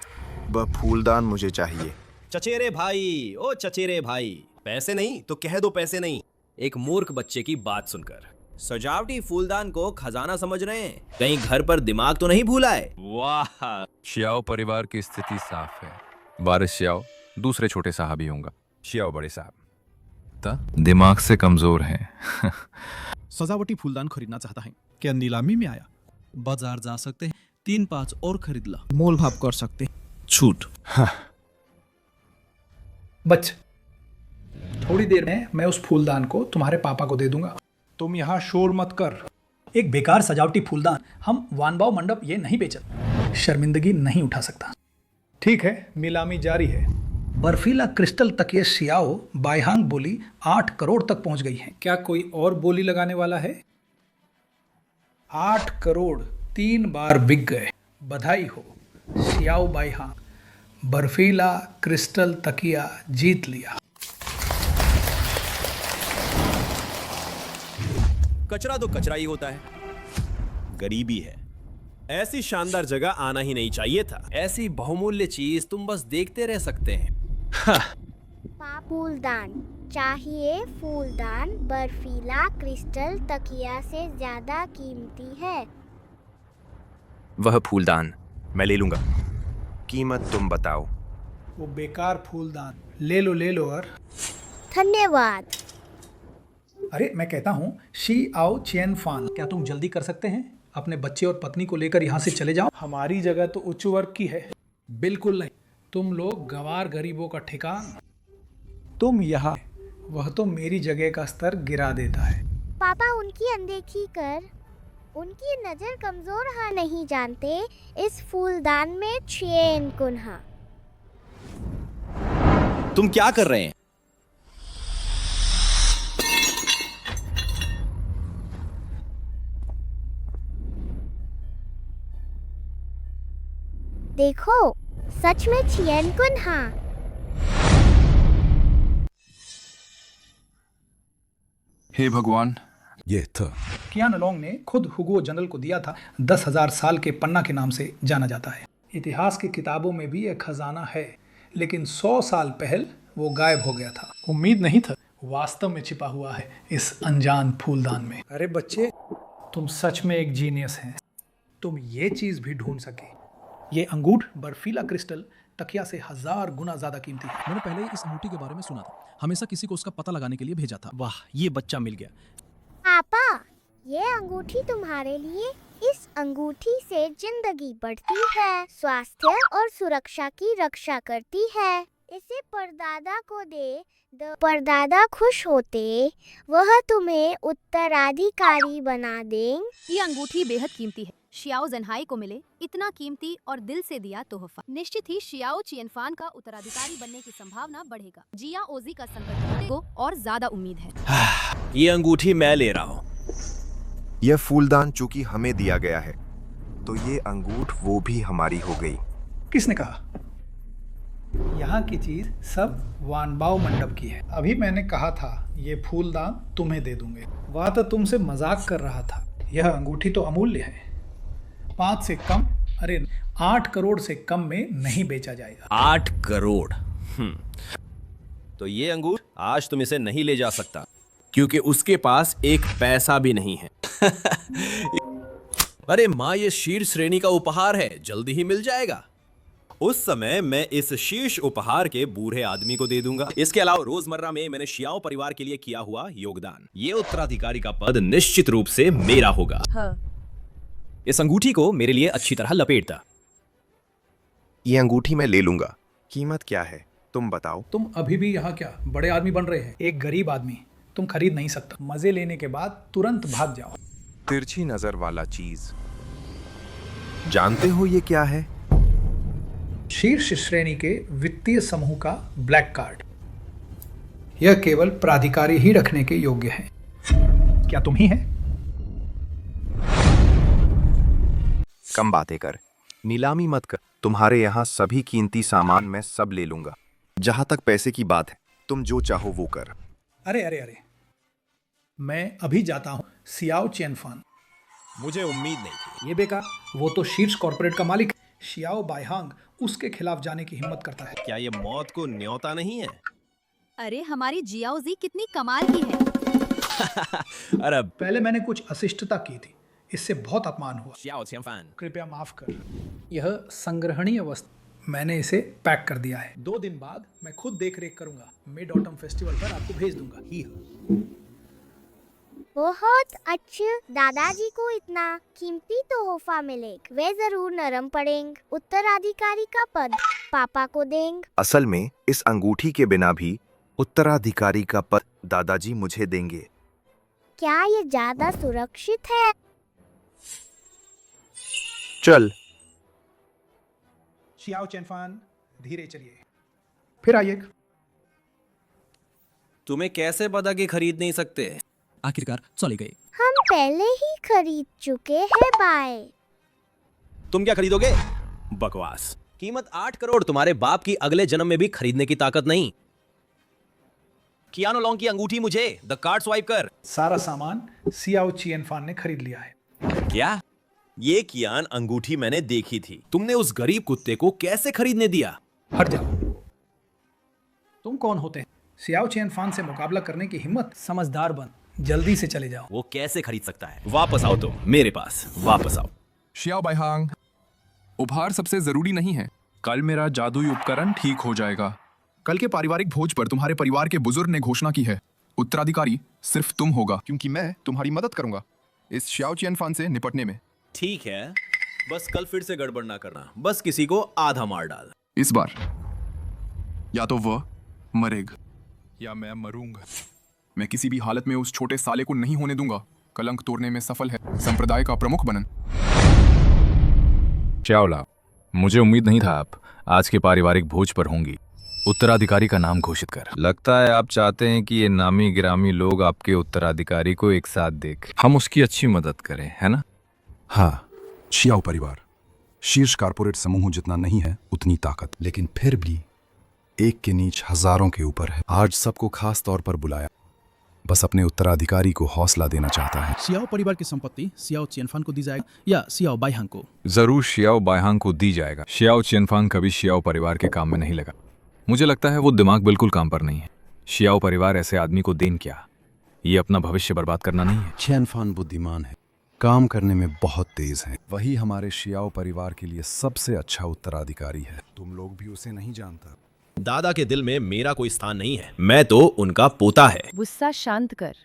वह फूलदान मुझे चाहिए। चचेरे भाई, ओ चचेरे भाई, पैसे नहीं तो कह दो पैसे नहीं। एक मूर्ख बच्चे की बात सुनकर सजावटी फूलदान को खजाना समझ रहे हैं। कहीं घर पर दिमाग तो नहीं भूला है? वाह, शियाओ परिवार की स्थिति साफ है। वारिस शियाओ दूसरे छोटे साहब ही होंगे। शियाओ बड़े साहब दिमाग से कमजोर हैं। सजावटी फूलदान खरीदना चाहता है। क्या नीलामी में आया? बाजार जा सकते हैं, 3-5 और खरीद ला। मोल भाव कर सकते हैं, छूट। बच, थोड़ी देर में मैं उस फूलदान को तुम्हारे पापा को दे दूंगा। तुम यहाँ शोर मत कर। एक बेकार सजावटी फूलदान हम वानबाव मंडप ये नहीं बेचा। शर्मिंदगी नहीं उठा सकता। ठीक है, नीलामी जारी है। बर्फीला क्रिस्टल तकिए शियाओ बायहांग बोली 8 करोड़ तक पहुंच गई है। क्या कोई और बोली लगाने वाला है? 8 करोड़ 3 बार बिक गए। बधाई हो शियाओ बायहांग, बर्फीला क्रिस्टल तकिया जीत लिया। कचरा तो कचरा ही होता है। गरीबी है। ऐसी शानदार जगह आना ही नहीं चाहिए था। ऐसी बहुमूल्य चीज तुम बस देखते रह सकते हैं। फूलदान चाहिए। फूलदान बर्फीला क्रिस्टल तकिया से ज्यादा कीमती है। वह फूलदान मैं ले लूंगा। कीमत तुम बताओ। वो बेकार फूलदान ले लो और धन्यवाद। अरे मैं कहता हूँ शी आओ चियन फान, क्या तुम जल्दी कर सकते हैं? अपने बच्चे और पत्नी को लेकर यहाँ से चले जाओ। हमारी जगह तो उच्च वर्ग की है। बिल्कुल नहीं, तुम लोग गवार गरीबों का ठिकान। तुम यहाँ, वह तो मेरी जगह का स्तर गिरा देता है। पापा उनकी अनदेखी कर। उनकी नजर कमजोर है, नहीं जानते इस फूलदान में चेन कुन्हा। तुम क्या कर रहे हैं? देखो, सच में चियन कुन्हा। हे भगवान, ये था। कियान लोंग ने खुद हुगो जनरल को दिया था। 10,000 साल के पन्ना के नाम से जाना जाता है। इतिहास की किताबों में भी एक खजाना है, लेकिन 100 साल पहले वो गायब हो गया था। उम्मीद नहीं था, वास्तव में छिपा हुआ है इस अनजान फूलदान में। अरे बच्चे, तुम सच में एक जीनियस हैं। तुम ये चीज भी ढूंढ सके। ये अंगूठ बर्फीला क्रिस्टल तकिया से 1000 गुना ज्यादा कीमती है। मैंने पहले इस अंगूठी के बारे में सुना था। हमेशा किसी को उसका पता लगाने के लिए भेजा था। वाह, ये बच्चा मिल गया। पापा, ये अंगूठी तुम्हारे लिए। इस अंगूठी से जिंदगी बढ़ती है, स्वास्थ्य और सुरक्षा की रक्षा करती है। इसे परदादा को दे, परदादा खुश होते, वह तुम्हें उत्तराधिकारी बना देंगे। ये अंगूठी बेहद कीमती है। शियाओ जन्हाई को मिले इतना कीमती और दिल से दिया तोहफा। निश्चित ही शियाओ चियनफान का उत्तराधिकारी बनने की संभावना बढ़ेगा। जिया ओजी का संकट टूटने को और ज्यादा उम्मीद है। ये अंगूठी मैं ले रहा हूँ। यह फूलदान चूंकि हमें दिया गया है, तो ये अंगूठ वो भी हमारी हो गई। किसने कहा? यहाँ की चीज सब वानबाओ मंडप की है। अभी मैंने कहा था ये फूलदान तुम्हें दे दूंगे। वह तो तुमसे मजाक कर रहा था। यह अंगूठी तो अमूल्य है। 5 से कम, अरे 8 करोड़ से कम में नहीं बेचा जाएगा। 8 करोड़? तो ये अंगूठ आज तुम इसे नहीं ले जा सकता, क्योंकि उसके पास एक पैसा भी नहीं है। अरे माँ, ये शीर्ष श्रेणी का उपहार है, जल्दी ही मिल जाएगा। उस समय मैं इस शीर्ष उपहार के बूढ़े आदमी को दे दूंगा। इसके अलावा रोजमर्रा में मैंने शियाओ परिवार के लिए किया हुआ योगदान, ये उत्तराधिकारी का पद निश्चित रूप से मेरा होगा। हाँ। इस अंगूठी को मेरे लिए अच्छी तरह लपेटता। ये अंगूठी मैं ले लूंगा। कीमत क्या है तुम बताओ? तुम अभी भी यहाँ क्या बड़े आदमी बन रहे हैं? एक गरीब आदमी तुम खरीद नहीं सकता। मजे लेने के बाद तुरंत भाग जाओ। तिरछी नजर वाला चीज, जानते हो ये क्या है? शीर्ष श्रेणी के वित्तीय समूह का ब्लैक कार्ड। यह केवल प्राधिकारी ही रखने के योग्य है। क्या तुम ही हैं? कम बातें कर, नीलामी मत कर। तुम्हारे यहाँ सभी कीमती सामान मैं सब ले लूंगा। जहां तक पैसे की बात है, तुम जो चाहो वो कर। अरे अरे अरे, मैं अभी जाता हूँ सियाओ चियनफान। मुझे उम्मीद नहीं थी। ये बेकार, वो तो शीर्ष कॉर्पोरेट का मालिक है। शियाओ बाइहांग उसके खिलाफ जाने की हिम्मत करता है। क्या ये मौत को न्योता नहीं है? अरे हमारी जियाओजी कितनी कमाल की है। अरे पहले मैंने कुछ अशिष्टता की थी, इससे बहुत अपमान हुआ। शियाओ चियनफान, कृपया माफ कर। यह संग्रहणीय वस्तु मैंने इसे पैक कर दिया है। 2 दिन बाद मैं खुद देख रेख करूंगा। मिड ऑटम फेस्टिवल पर आपको भेज दूंगा। ही बहुत अच्छे। दादाजी को इतना कीमती तोहफा मिलेगा, वे जरूर नरम पड़ेंगे। उत्तराधिकारी का पद पापा को देंगे। असल में इस अंगूठी के बिना भी उत्तराधिकारी का पद दादाजी मुझे देंगे। क्या ये ज्यादा सुरक्षित है? चल। शियाओ चियनफान, धीरे चलिए, फिर आइए। तुम्हें कैसे पता कि खरीद नहीं सकते? आखिरकार चले गए। हम पहले ही खरीद चुके हैं। बाय। तुम क्या खरीदोगे? बकवास। कीमत 8 करोड़ तुम्हारे बाप की अगले जन्म में भी खरीदने की ताकत नहीं। कियानो लोंग की अंगूठी मुझे। द कार्ड स्वाइप कर। सारा सामान सियाओ चियनफान ने खरीद लिया है। क्या? ये कियान अंगूठी मैंने देखी थी। तुमने उस गरीब कुत्ते को कैसे खरीदने दिया? हट जाओ। तुम कौन होते हैं? सियाओ चियनफान से मुकाबला करने की हिम्मत? समझदार बन, जल्दी से चले जाओ। वो कैसे खरीद सकता है? वापस आओ तुम मेरे पास, वापस आओ। शियाओ बाइहांग, उपहार सबसे जरूरी नहीं है। कल मेरा जादुई उपकरण ठीक हो जाएगा। कल के पारिवारिक भोज पर तुम्हारे परिवार के बुजुर्ग ने घोषणा की है, उत्तराधिकारी सिर्फ तुम होगा, क्योंकि मैं तुम्हारी मदद करूंगा इस शियाओ चियनफान से निपटने में। ठीक है, बस कल फिर से गड़बड़ ना करना। बस किसी को आधा मार डाल। इस बार या तो वह मरेगा या मैं मरूंगा। मैं किसी भी हालत में उस छोटे साले को नहीं होने दूंगा। कलंक तोड़ने में सफल है संप्रदाय का प्रमुख बनन। चावला, मुझे उम्मीद नहीं था आप आज के पारिवारिक भोज पर होंगी। उत्तराधिकारी का नाम घोषित कर। लगता है आप चाहते हैं कि ये नामी गिरामी लोग आपके उत्तराधिकारी को एक साथ देख, हम उसकी अच्छी मदद करें, है ना? हाँ, शियाओ परिवार शीर्ष कारपोरेट समूह जितना नहीं है उतनी ताकत, लेकिन फिर भी एक के नीच हजारों के ऊपर है। आज सबको खास तौर पर बुलाया, बस अपने उत्तराधिकारी को हौसला देना चाहता है। सियाओ परिवार की संपत्ति सियाओ चियनफान को दी जाएगी या सियाओ बाइहांग को? जरूर शियाओ बाइहांग को दी जाएगा। शियाओ चियनफान कभी शियाओ परिवार के काम में नहीं लगा। मुझे लगता है वो दिमाग बिल्कुल काम पर नहीं है। शियाओ परिवार ऐसे आदमी को देन क्या? ये अपना भविष्य बर्बाद करना नहीं है। चियनफान बुद्धिमान है, काम करने में बहुत तेज है। वही हमारे शियाओ परिवार के लिए सबसे अच्छा उत्तराधिकारी है। तुम लोग भी उसे नहीं जानता। दादा के दिल में मेरा कोई स्थान नहीं है। मैं तो उनका पोता है। गुस्सा शांत कर।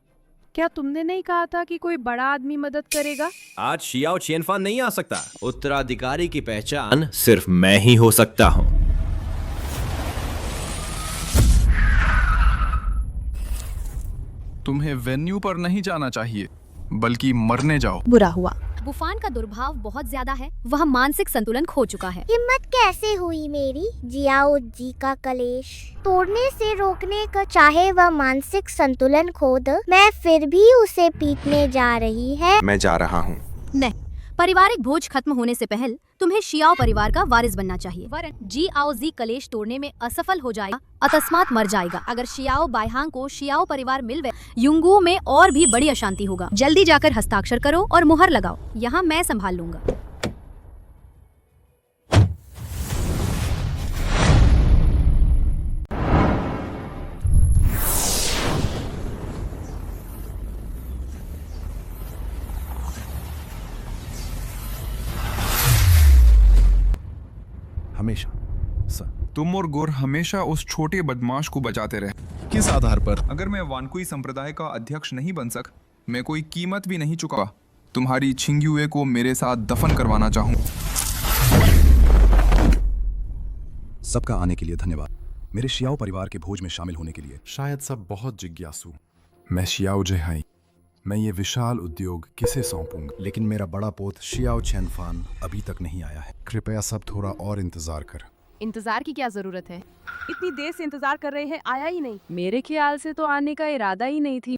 क्या तुमने नहीं कहा था कि कोई बड़ा आदमी मदद करेगा? आज शियाओ चियनफान नहीं आ सकता। उत्तराधिकारी की पहचान सिर्फ मैं ही हो सकता हूँ। तुम्हें वेन्यू पर नहीं जाना चाहिए, बल्कि मरने जाओ। बुरा हुआ। बुफान का दुर्भाव बहुत ज्यादा है, वह मानसिक संतुलन खो चुका है। हिम्मत कैसे हुई मेरी जियाओ जी का कलेश तोड़ने से रोकने का, चाहे वह मानसिक संतुलन खो दे, मैं फिर भी उसे पीटने जा रही है। मैं जा रहा हूँ। नहीं, पारिवारिक भोज खत्म होने से पहले तुम्हें शियाओ परिवार का वारिस बनना चाहिए, वरन जियाओ जी कलेश तोड़ने में असफल हो जाएगा, अकस्मात मर जाएगा। अगर शियाओ बाइहांग को शियाओ परिवार मिल गए, युंगू में और भी बड़ी अशांति होगा। जल्दी जाकर हस्ताक्षर करो और मुहर लगाओ, यहाँ मैं संभाल लूंगा। हमेशा सर। तुम और गोर हमेशा उस छोटे बदमाश को बचाते रहे। किस आधार पर? अगर मैं वानकुई संप्रदाय का अध्यक्ष नहीं बन सक, मैं कोई कीमत भी नहीं चुका। तुम्हारी छिंग्युए को मेरे साथ दफन करवाना चाहूँ। सबका आने के लिए धन्यवाद, मेरे शियाओ परिवार के भोज में शामिल होने के लिए। शायद सब बहुत जिज्ञासु। मैं शियाओ जेहाई, मैं ये विशाल उद्योग किसे सौंपूंगा? लेकिन मेरा बड़ा पोत शियाओ चेनफान अभी तक नहीं आया है। कृपया सब थोड़ा और इंतजार कर। इंतजार की क्या जरूरत है? इतनी देर से इंतजार कर रहे हैं, आया ही नहीं। मेरे ख्याल से तो आने का इरादा ही नहीं थी।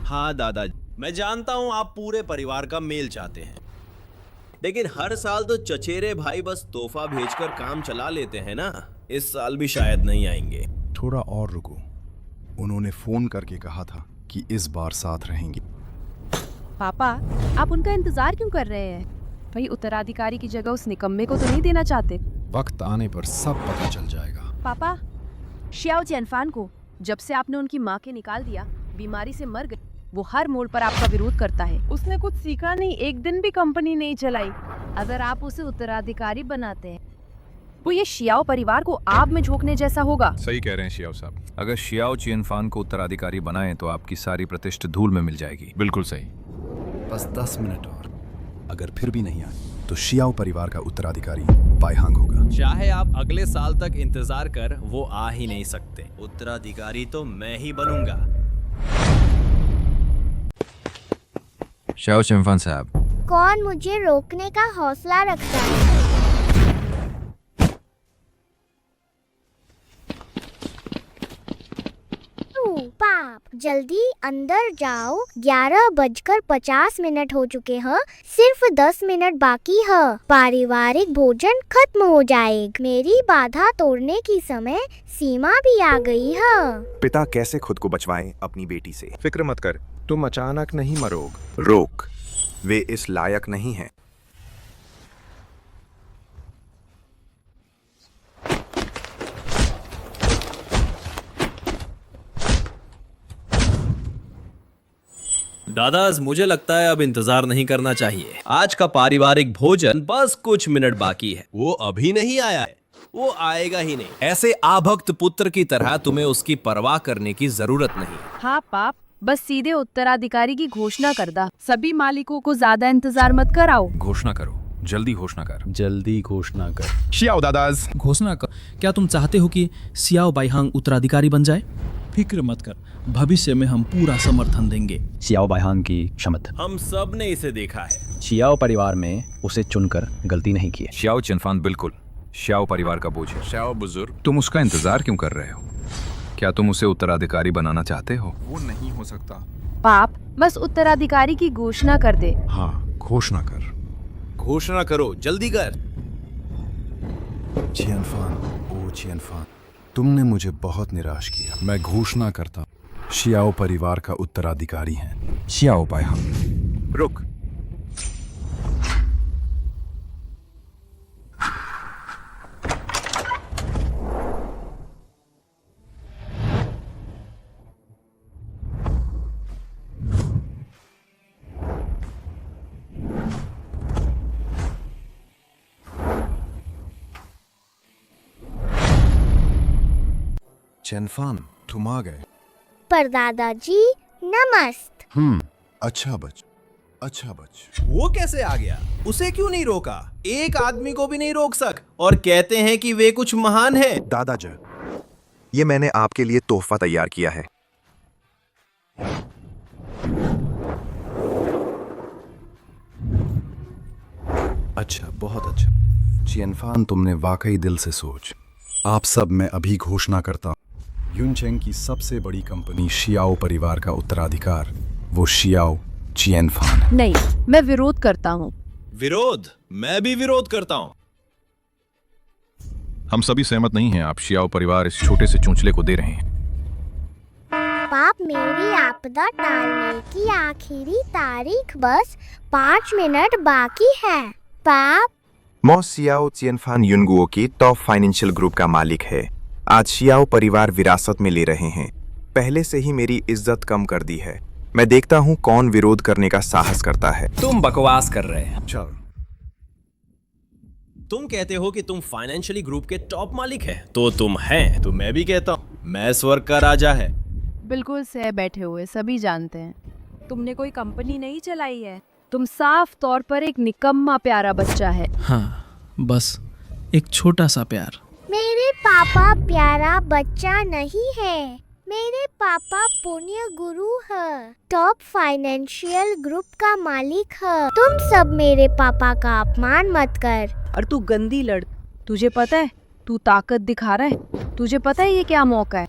हाँ दादाजी, मैं जानता हूँ आप पूरे परिवार का मेल चाहते हैं, लेकिन हर साल तो चचेरे भाई बस तोहफा भेजकर काम चला लेते हैं ना। इस साल भी शायद नहीं आएंगे। थोड़ा और रुको, उन्होंने फोन करके कहा था कि इस बार साथ रहेंगे। पापा, आप उनका इंतजार क्यों कर रहे हैं? भाई उत्तराधिकारी की जगह उस निकम्मे को तो नहीं देना चाहते? वक्त आने पर सब पता चल जाएगा। पापा, शियाओ चियनफान को जब से आपने उनकी माँ के निकाल दिया, बीमारी से मर गई, वो हर मोड़ पर आपका विरोध करता है। उसने कुछ सीखा नहीं, एक दिन भी कंपनी नहीं चलाई। अगर आप उसे उत्तराधिकारी बनाते हैं, वो ये शियाओ परिवार को आग में झोंकने जैसा होगा। सही कह रहे हैं शियाओ साहब। अगर शियाओ चियनफान को उत्तराधिकारी बनाएं तो आपकी सारी प्रतिष्ठा धूल में मिल जाएगी। बिल्कुल सही। बस 10 मिनट और, अगर फिर भी नहीं आए तो शियाओ परिवार का उत्तराधिकारी बाइहांग होगा। चाहे आप अगले साल तक इंतजार कर, वो आ ही नहीं सकते। उत्तराधिकारी तो मैं ही बनूंगा। शियाओ चियनफान साहब, कौन मुझे रोकने का हौसला रखता है? पाप, जल्दी अंदर जाओ, 11:50 हो चुके हैं, सिर्फ 10 मिनट बाकी है, पारिवारिक भोजन खत्म हो जाएगा। मेरी बाधा तोड़ने की समय सीमा भी आ गई है। पिता कैसे खुद को बचवाएं अपनी बेटी से? फिक्र मत कर, तुम अचानक नहीं मरोग। रोक, वे इस लायक नहीं हैं। दादाज, मुझे लगता है अब इंतजार नहीं करना चाहिए। आज का पारिवारिक भोजन बस कुछ मिनट बाकी है। वो अभी नहीं आया है, वो आएगा ही नहीं। ऐसे आभक्त पुत्र की तरह तुम्हें उसकी परवाह करने की जरूरत नहीं। हाँ पाप, बस सीधे उत्तराधिकारी की घोषणा कर दा। सभी मालिकों को ज्यादा इंतजार मत कराओ। घोषणा करो, जल्दी घोषणा कर। जल्दी घोषणा कर। शियाओ दादाज, घोषणा कर। क्या तुम चाहते हो कि सियाओ बाइहांग उत्तराधिकारी बन जाए? फिक्र मत कर, भविष्य में हम पूरा समर्थन देंगे। सियाओ बाइहांग की शमत। हम सब ने इसे देखा है। शियाओ परिवार में उसे चुनकर गलती नहीं की है। शियाओ चियनफान बिल्कुल शियाओ परिवार का बोझ है। शियाओ बुजुर्ग, तुम उसका इंतजार क्यों कर रहे हो? क्या तुम उसे उत्तराधिकारी बनाना चाहते हो? वो नहीं हो सकता। पाप, बस उत्तराधिकारी की घोषणा कर दे। हाँ, घोषणा कर। घोषणा करो, जल्दी कर। चियनफान, ओ चियनफान, तुमने मुझे बहुत निराश किया। मैं घोषणा करता, शियाओ परिवार का उत्तराधिकारी हैं शियाओ बाइहांग। रुक, चेनफान, तुम आ गए। पर दादाजी, न नमस्त। अच्छा बच, अच्छा बच। वो कैसे आ गया? उसे क्यों नहीं रोका? एक आदमी को भी नहीं रोक सक और कहते हैं कि वे कुछ महान है। दादाजी, ये मैंने आपके लिए तोहफा तैयार किया है। अच्छा, बहुत अच्छा। चियनफान, तुमने वाकई दिल से सोच। आप सब, मैं अभी घोषणा करता हूँ, युनचेंग की सबसे बड़ी कंपनी शियाओ परिवार का उत्तराधिकार वो शियाओ चियनफान। नहीं, मैं विरोध करता हूँ। विरोध? मैं भी विरोध करता हूँ। हम सभी सहमत नहीं हैं। आप शियाओ परिवार इस छोटे से चूंचले को दे रहे हैं। पाप, मेरी आपदा टालने की आखिरी तारीख बस 5 मिनट बाकी है। पाप, मो शियाओ चियनफान युनगुओ की टॉप फाइनेंशियल ग्रुप का मालिक है। आज शियाओ परिवार विरासत में ले रहे हैं। पहले से ही मेरी इज्जत कम कर दी है। मैं देखता हूँ कौन विरोध करने का साहस करता है। तुम बकवास कर रहे हैं। चल, तुम कहते हो कि तुम फाइनेंशियली ग्रुप के टॉप मालिक है, तो तुम हैं। तो मैं भी कहता हूँ, मैं स्वर्ग का राजा है। बिल्कुल सह बैठे हुए सभी जानते हैं। तुमने कोई कंपनी नहीं चलाई है। तुम साफ तौर पर एक निकम्मा प्यारा बच्चा है। हाँ, बस एक छोटा सा प्यार। मेरे पापा प्यारा बच्चा नहीं है। मेरे पापा पुण्य गुरु है, टॉप फाइनेंशियल ग्रुप का मालिक है। तुम सब मेरे पापा का अपमान मत कर। और तू गंदी लड़, तुझे पता है तू ताकत दिखा रहा है? तुझे पता है ये क्या मौका है?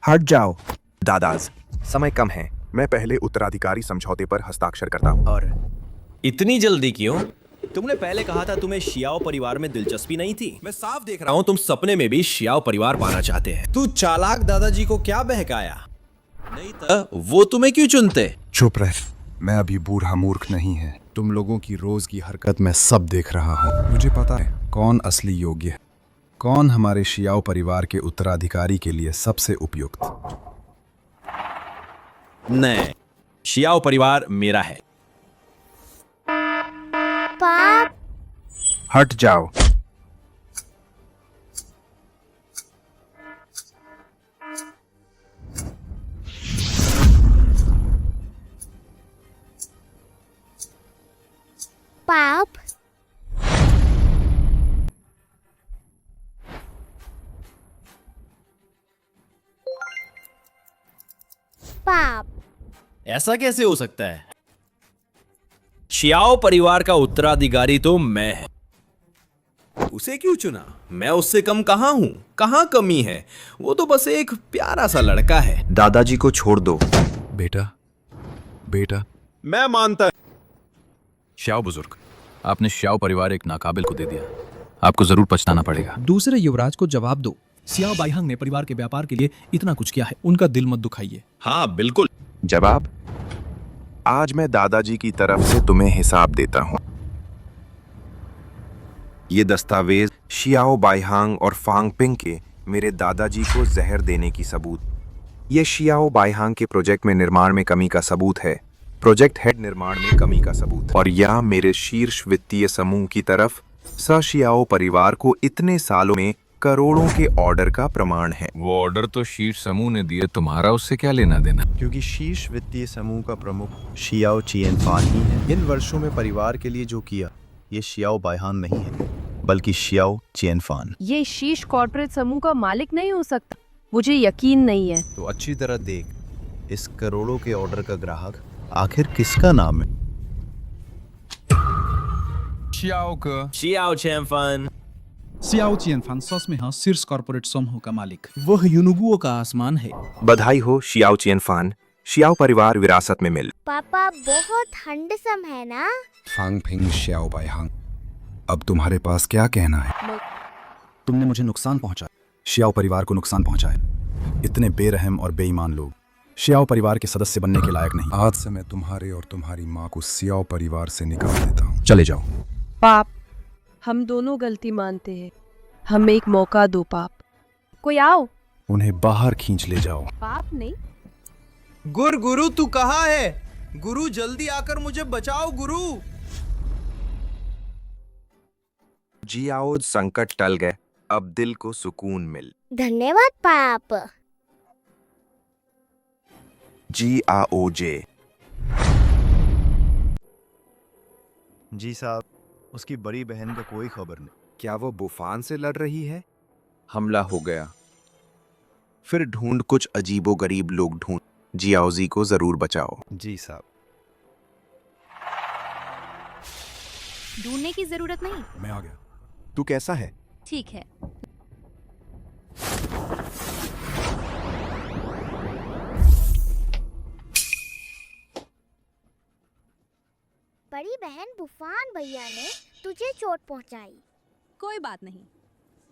हट जाओ दादाज, समय कम है। मैं पहले उत्तराधिकारी समझौते पर हस्ताक्षर करता हूँ। और इतनी जल्दी क्यों? तुमने पहले कहा था तुम्हें शियाओ परिवार में दिलचस्पी नहीं थी। मैं साफ देख रहा हूँ तुम सपने में भी शियाओ परिवार पाना चाहते हैं। तू चालाक दादाजी को क्या बहकाया? नहीं था वो तुम्हें क्यों चुनते? चुप रह, मैं अभी बूढ़ा मूर्ख नहीं है। तुम लोगों की रोज की हरकत मैं सब देख रहा हूँ। मुझे पता है कौन असली योग्य है, कौन हमारे शियाओ परिवार के उत्तराधिकारी के लिए सबसे उपयुक्त। नहीं, शियाओ परिवार मेरा है। पाप, हट जाओ। पाप, पाप, ऐसा कैसे हो सकता है? शियाओ परिवार का उत्तराधिकारी तो मैं है। उसे क्यों चुना? मैं उससे कम कहाँ हूँ? कहाँ कमी है? वो तो बस एक प्यारा सा लड़का है। दादाजी को छोड़ दो। बेटा, बेटा, मैं मानता। शियाओ बुजुर्ग, आपने शियाओ परिवार एक नाकाबिल को दे दिया। आपको जरूर पछताना पड़ेगा। दूसरे युवराज को जवाब दो। सियाओ बाइहांग ने परिवार के व्यापार के लिए इतना कुछ किया है, उनका दिल मत दुखाइए। हाँ बिल्कुल। जवाब? आज मैं दादाजी की तरफ से तुम्हें हिसाब देता हूँ। ये दस्तावेज शियाओ बाइहांग और फांगपिंग के मेरे दादाजी को जहर देने की सबूत। ये शियाओ बाइहांग के प्रोजेक्ट में निर्माण में कमी का सबूत है, प्रोजेक्ट हेड निर्माण में कमी का सबूत। और यह मेरे शीर्ष वित्तीय समूह की तरफ शियाओ परिवार को इतने सालों में करोड़ों के ऑर्डर का प्रमाण है। वो ऑर्डर तो शीर्ष समूह ने दिए, तुम्हारा उससे क्या लेना देना? क्योंकि शीर्ष वित्तीय समूह का प्रमुख शियाओ चियनफान ही है। इन वर्षों में परिवार के लिए जो किया, ये शियाओ बाइहांग नहीं है, बल्कि शियाओ चियनफान। ये शीर्ष कॉर्पोरेट समूह का मालिक नहीं हो सकता। मुझे यकीन नहीं है। तो अच्छी तरह देख, इस करोड़ों के ऑर्डर का ग्राहक आखिर किसका नाम है? शियाओ चियनफान। सियाओ चियनफान सच में शीर्ष कॉर्पोरेट समूह का मालिक। वह युनुगुओ का आसमान है। बधाई हो शियाओ चियनफान, शियाओ परिवार विरासत में मिल। पापा बहुत हैंडसम है ना? फांगपिंग शियाओ बाइहांग, अब तुम्हारे पास क्या कहना है? तुमने मुझे नुकसान पहुंचाया, शियाओ परिवार को नुकसान पहुंचाया। इतने बेरहम और बेईमान लोग शियाओ परिवार के सदस्य बनने के लायक नहीं। आज से मैं तुम्हारे और तुम्हारी माँ को शियाओ परिवार से निकाल देता हूँ। चले जाओ। पाप, हम दोनों गलती मानते हैं। हमें एक मौका दो पाप। कोई आओ। उन्हें बाहर खींच ले जाओ। पाप नहीं। गुरु तू कहाँ है? गुरु जल्दी आकर मुझे बचाओ गुरु। जियाओ संकट टल गए, अब दिल को सुकून मिल। धन्यवाद पाप। जियाओजे। जी साहब, उसकी बड़ी बहन का कोई खबर नहीं। क्या वो बुफान से लड़ रही है? हमला हो गया। फिर ढूंढ कुछ अजीबोगरीब लोग ढूंढ। जियाओजी को जरूर बचाओ। जी साहब। ढूंढने की जरूरत नहीं। मैं आ गया। तू कैसा है? ठीक है। बड़ी बहन बुफान भैया ने तुझे चोट पहुंचाई। कोई बात नहीं,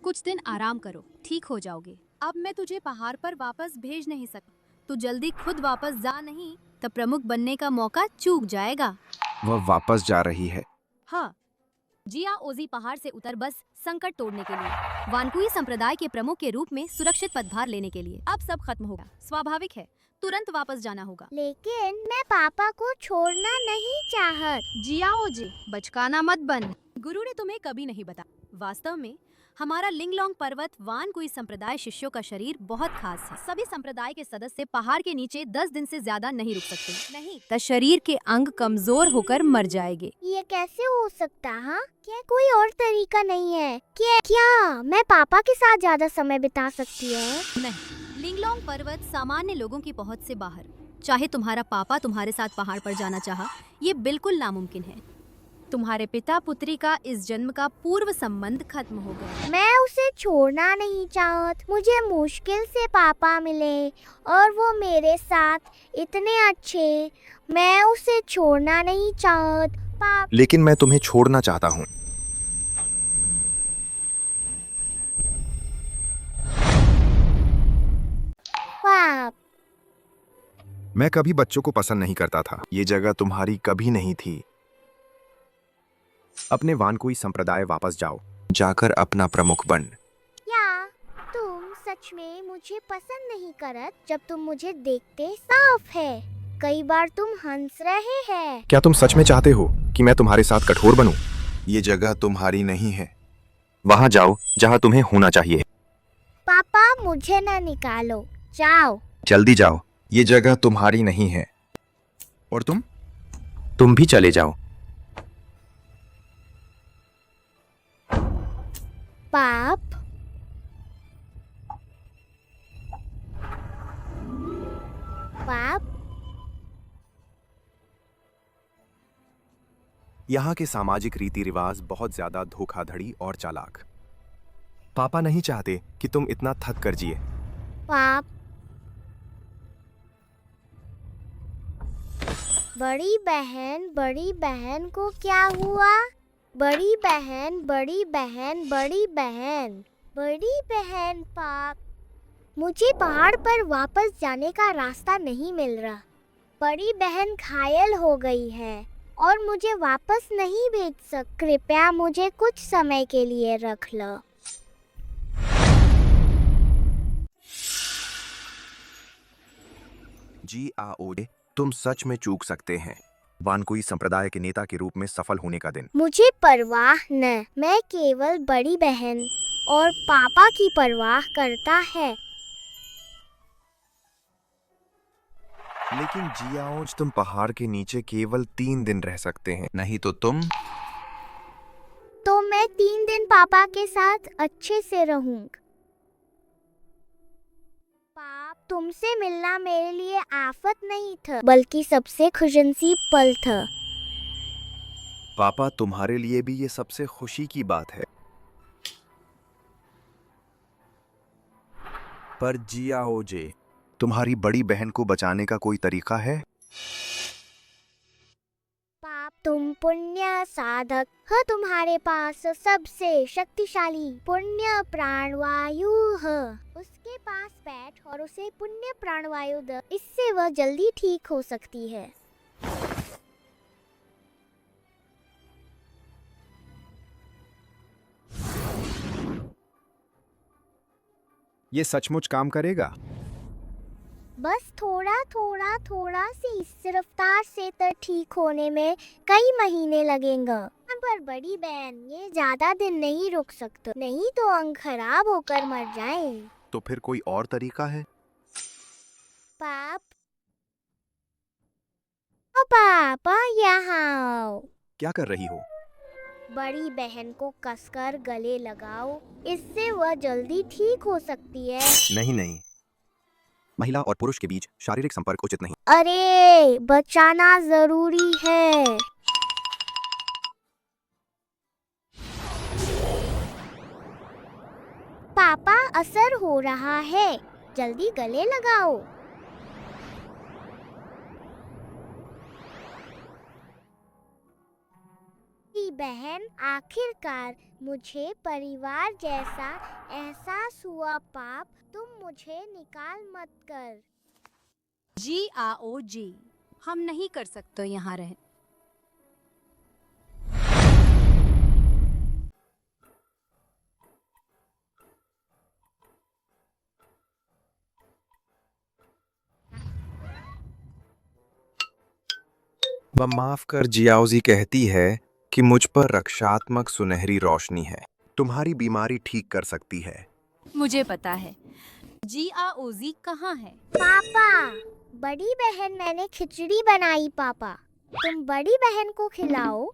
कुछ दिन आराम करो, ठीक हो जाओगे। अब मैं तुझे पहाड़ पर वापस भेज नहीं सकता। तू जल्दी खुद वापस जा, नहीं तो प्रमुख बनने का मौका चूक जाएगा। वह वापस जा रही है। हाँ, जियाओजी पहाड़ से उतर बस संकट तोड़ने के लिए, वानकुई संप्रदाय के प्रमुख के रूप में सुरक्षित पदभार लेने के लिए। अब सब खत्म होगा, स्वाभाविक है, तुरंत वापस जाना होगा। लेकिन मैं पापा को छोड़ना नहीं चाहत। जियाओजी, बचकाना मत बन। गुरु ने तुम्हें कभी नहीं बताया। वास्तव में हमारा लिंगलोंग पर्वत वानकुई संप्रदाय शिष्यों का शरीर बहुत खास है। सभी संप्रदाय के सदस्य पहाड़ के नीचे 10 दिन से ज्यादा नहीं रुक सकते, नहीं तो शरीर के अंग कमजोर होकर मर जाएंगे। ये कैसे हो सकता? हाँ, क्या कोई और तरीका नहीं है? क्या मैं पापा के साथ ज्यादा समय बिता सकती है? नहीं, लिंगलोंग पर्वत सामान्य लोगों की पहुंच से बाहर। चाहे तुम्हारा पापा तुम्हारे साथ पहाड़ पर जाना चाहा, ये बिल्कुल नामुमकिन है। तुम्हारे पिता पुत्री का इस जन्म का पूर्व संबंध खत्म हो गया। मैं उसे छोड़ना नहीं चाहत। मुझे मुश्किल से पापा मिले और वो मेरे साथ इतने अच्छे। मैं उसे छोड़ना नहीं चाहत। लेकिन मैं तुम्हें छोड़ना चाहता हूँ। पाप, मैं कभी बच्चों को पसंद नहीं करता था। ये जगह तुम्हारी कभी नहीं थी। अपने वानकुई संप्रदाय वापस जाओ, जाकर अपना प्रमुख बन। क्या तुम सच में मुझे पसंद नहीं करत? जब तुम मुझे देखते साफ है, कई बार तुम हंस रहे हैं। क्या तुम सच में चाहते हो कि मैं तुम्हारे साथ कठोर बनूं? ये जगह तुम्हारी नहीं है। वहां जाओ जहां तुम्हें होना चाहिए। पापा, मुझे न निकालो, जाओ। जल्दी जाओ, ये जगह तुम्हारी नहीं है। और तुम भी चले जाओ। पाप, पाप, यहाँ के सामाजिक रीति रिवाज बहुत ज्यादा धोखाधड़ी और चालाक। पापा नहीं चाहते कि तुम इतना थक कर जिए। पाप, बड़ी बहन को क्या हुआ? बड़ी बहन, बड़ी बहन, बड़ी बहन, बड़ी बहन। पाप, मुझे पहाड़ पर वापस जाने का रास्ता नहीं मिल रहा। बड़ी बहन घायल हो गई है और मुझे वापस नहीं भेज सक। कृपया मुझे कुछ समय के लिए रख लो। जियाओजे, तुम सच में चूक सकते हैं। वानकुई संप्रदाय के नेता के रूप में सफल होने का दिन। मुझे परवाह न, मैं केवल बड़ी बहन और पापा की परवाह करता है। लेकिन जियाओज, तुम पहाड़ के नीचे केवल 3 दिन रह सकते हैं, नहीं तो तुम। तो मैं 3 दिन पापा के साथ अच्छे से रहूंगा। पाप, तुमसे मिलना मेरे लिए आफत नहीं था, बल्कि सबसे खुशनसीब पल था। पापा, तुम्हारे लिए भी ये सबसे खुशी की बात है। पर जियाओजे, तुम्हारी बड़ी बहन को बचाने का कोई तरीका है? पाप, तुम पुण्य साधक हो। तुम्हारे पास सबसे शक्तिशाली पुण्य प्राणवायु है। उसके पास बैठ और उसे पुण्य प्राणवायु दे, इससे वह जल्दी ठीक हो सकती है। ये सचमुच काम करेगा? बस थोड़ा सी इस रफ्तार से तो ठीक होने में कई महीने लगेंगे। पर बड़ी बहन, ये ज्यादा दिन नहीं रुक सकते, नहीं तो अंग खराब होकर मर जाएं। तो फिर कोई और तरीका है? पाप, पापा यहाँ आओ। क्या कर रही हो? बड़ी बहन को कसकर गले लगाओ, इससे वह जल्दी ठीक हो सकती है। नहीं नहीं, महिला और पुरुष के बीच शारीरिक संपर्क उचित नहीं। अरे बचाना जरूरी है। पापा असर हो रहा है, जल्दी गले लगाओ। बहन, आखिरकार मुझे परिवार जैसा एहसास हुआ। पाप, तुम मुझे निकाल मत कर। जी आओ जी, हम नहीं कर सकते यहाँ रहे। वह माफ कर, जियाओजी कहती है कि मुझ पर रक्षात्मक सुनहरी रोशनी है। तुम्हारी बीमारी ठीक कर सकती है। मुझे पता है। जी आओजी कहाँ है? पापा, बड़ी बहन, मैंने खिचड़ी बनाई। पापा, तुम बड़ी बहन को खिलाओ।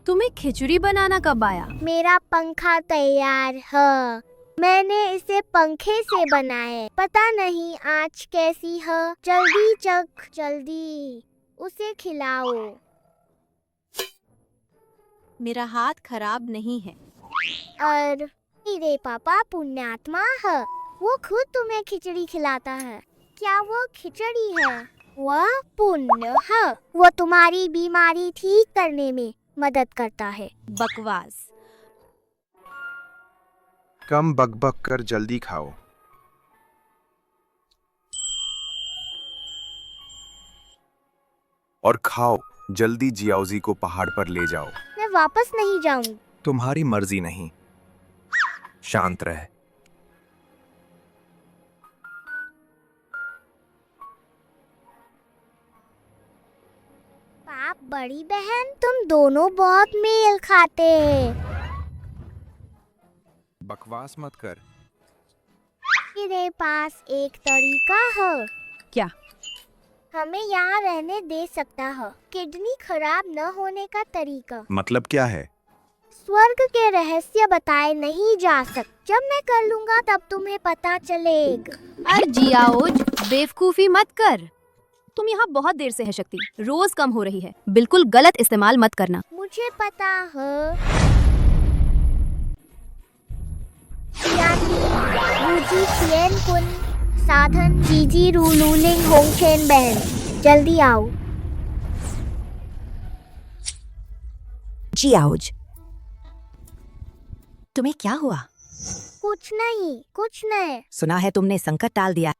तुम्हें खिचड़ी बनाना कब आया? मेरा पंखा तैयार है, मैंने इसे पंखे से बनाए। पता नहीं आज कैसी है। जल्दी चख, जल्दी उसे खिलाओ। मेरा हाथ खराब नहीं है। और मेरे पापा पुण्यात्मा है, वो खुद तुम्हें खिचड़ी खिलाता है। क्या वो खिचड़ी है? वह पुण्य है, वो तुम्हारी बीमारी ठीक करने में मदद करता है। बकवास। कम बकबक कर जल्दी खाओ। और खाओ जल्दी, जियाओजी को पहाड़ पर ले जाओ। मैं वापस नहीं जाऊंगी। तुम्हारी मर्जी नहीं। शांत रह। पाप, बड़ी बहन, तुम दोनों बहुत मेल खाते हैं। बकवास मत कर। मेरे पास एक तरीका है। क्या? हमें यहाँ रहने दे सकता है। किडनी खराब न होने का तरीका। मतलब क्या है? स्वर्ग के रहस्य बताए नहीं जा सकते। जब मैं कर लूँगा तब तुम्हें पता चलेगा। अरे जियाओज, बेवकूफी मत कर। तुम यहाँ बहुत देर से है शक्ति, रोज कम हो रही है। बिल्कुल गलत इस्तेमाल मत करना। मुझे पता है। साधन जीजी रूलूलिंग होंगचेन बहन, जल्दी आओ। जियाओज, तुम्हें क्या हुआ? कुछ नहीं, कुछ नहीं। सुना है तुमने संकट टाल दिया।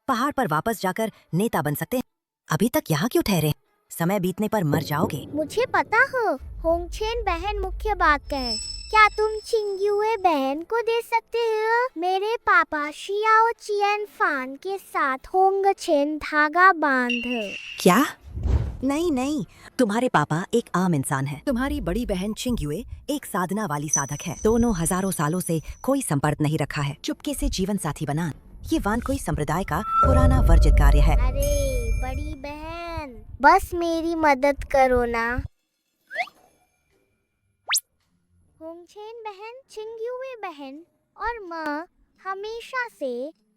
पहाड़ पर वापस जाकर नेता बन सकते हैं। अभी तक यहाँ क्यों ठहरे? समय बीतने पर मर जाओगे। मुझे पता है, होंगचेन बहन मुख्य बात कहे। क्या तुम चिंग्युए बहन को दे सकते हो? मेरे पापा शियाओ चियनफान के साथ होंगचेन धागा बांध। क्या? नहीं नहीं, तुम्हारे पापा एक आम इंसान है। तुम्हारी बड़ी बहन चिंग्युए एक साधना वाली साधक है। दोनों हजारों सालों से कोई संपर्क नहीं रखा है। चुपके से जीवन साथी बना। ये वानकोई संप्रदाय का पुराना वर्जित कार्य है। अरे बड़ी बहन, बस मेरी मदद करो ना। होंगचेन बहन, चिंग्युए बहन और माँ हमेशा से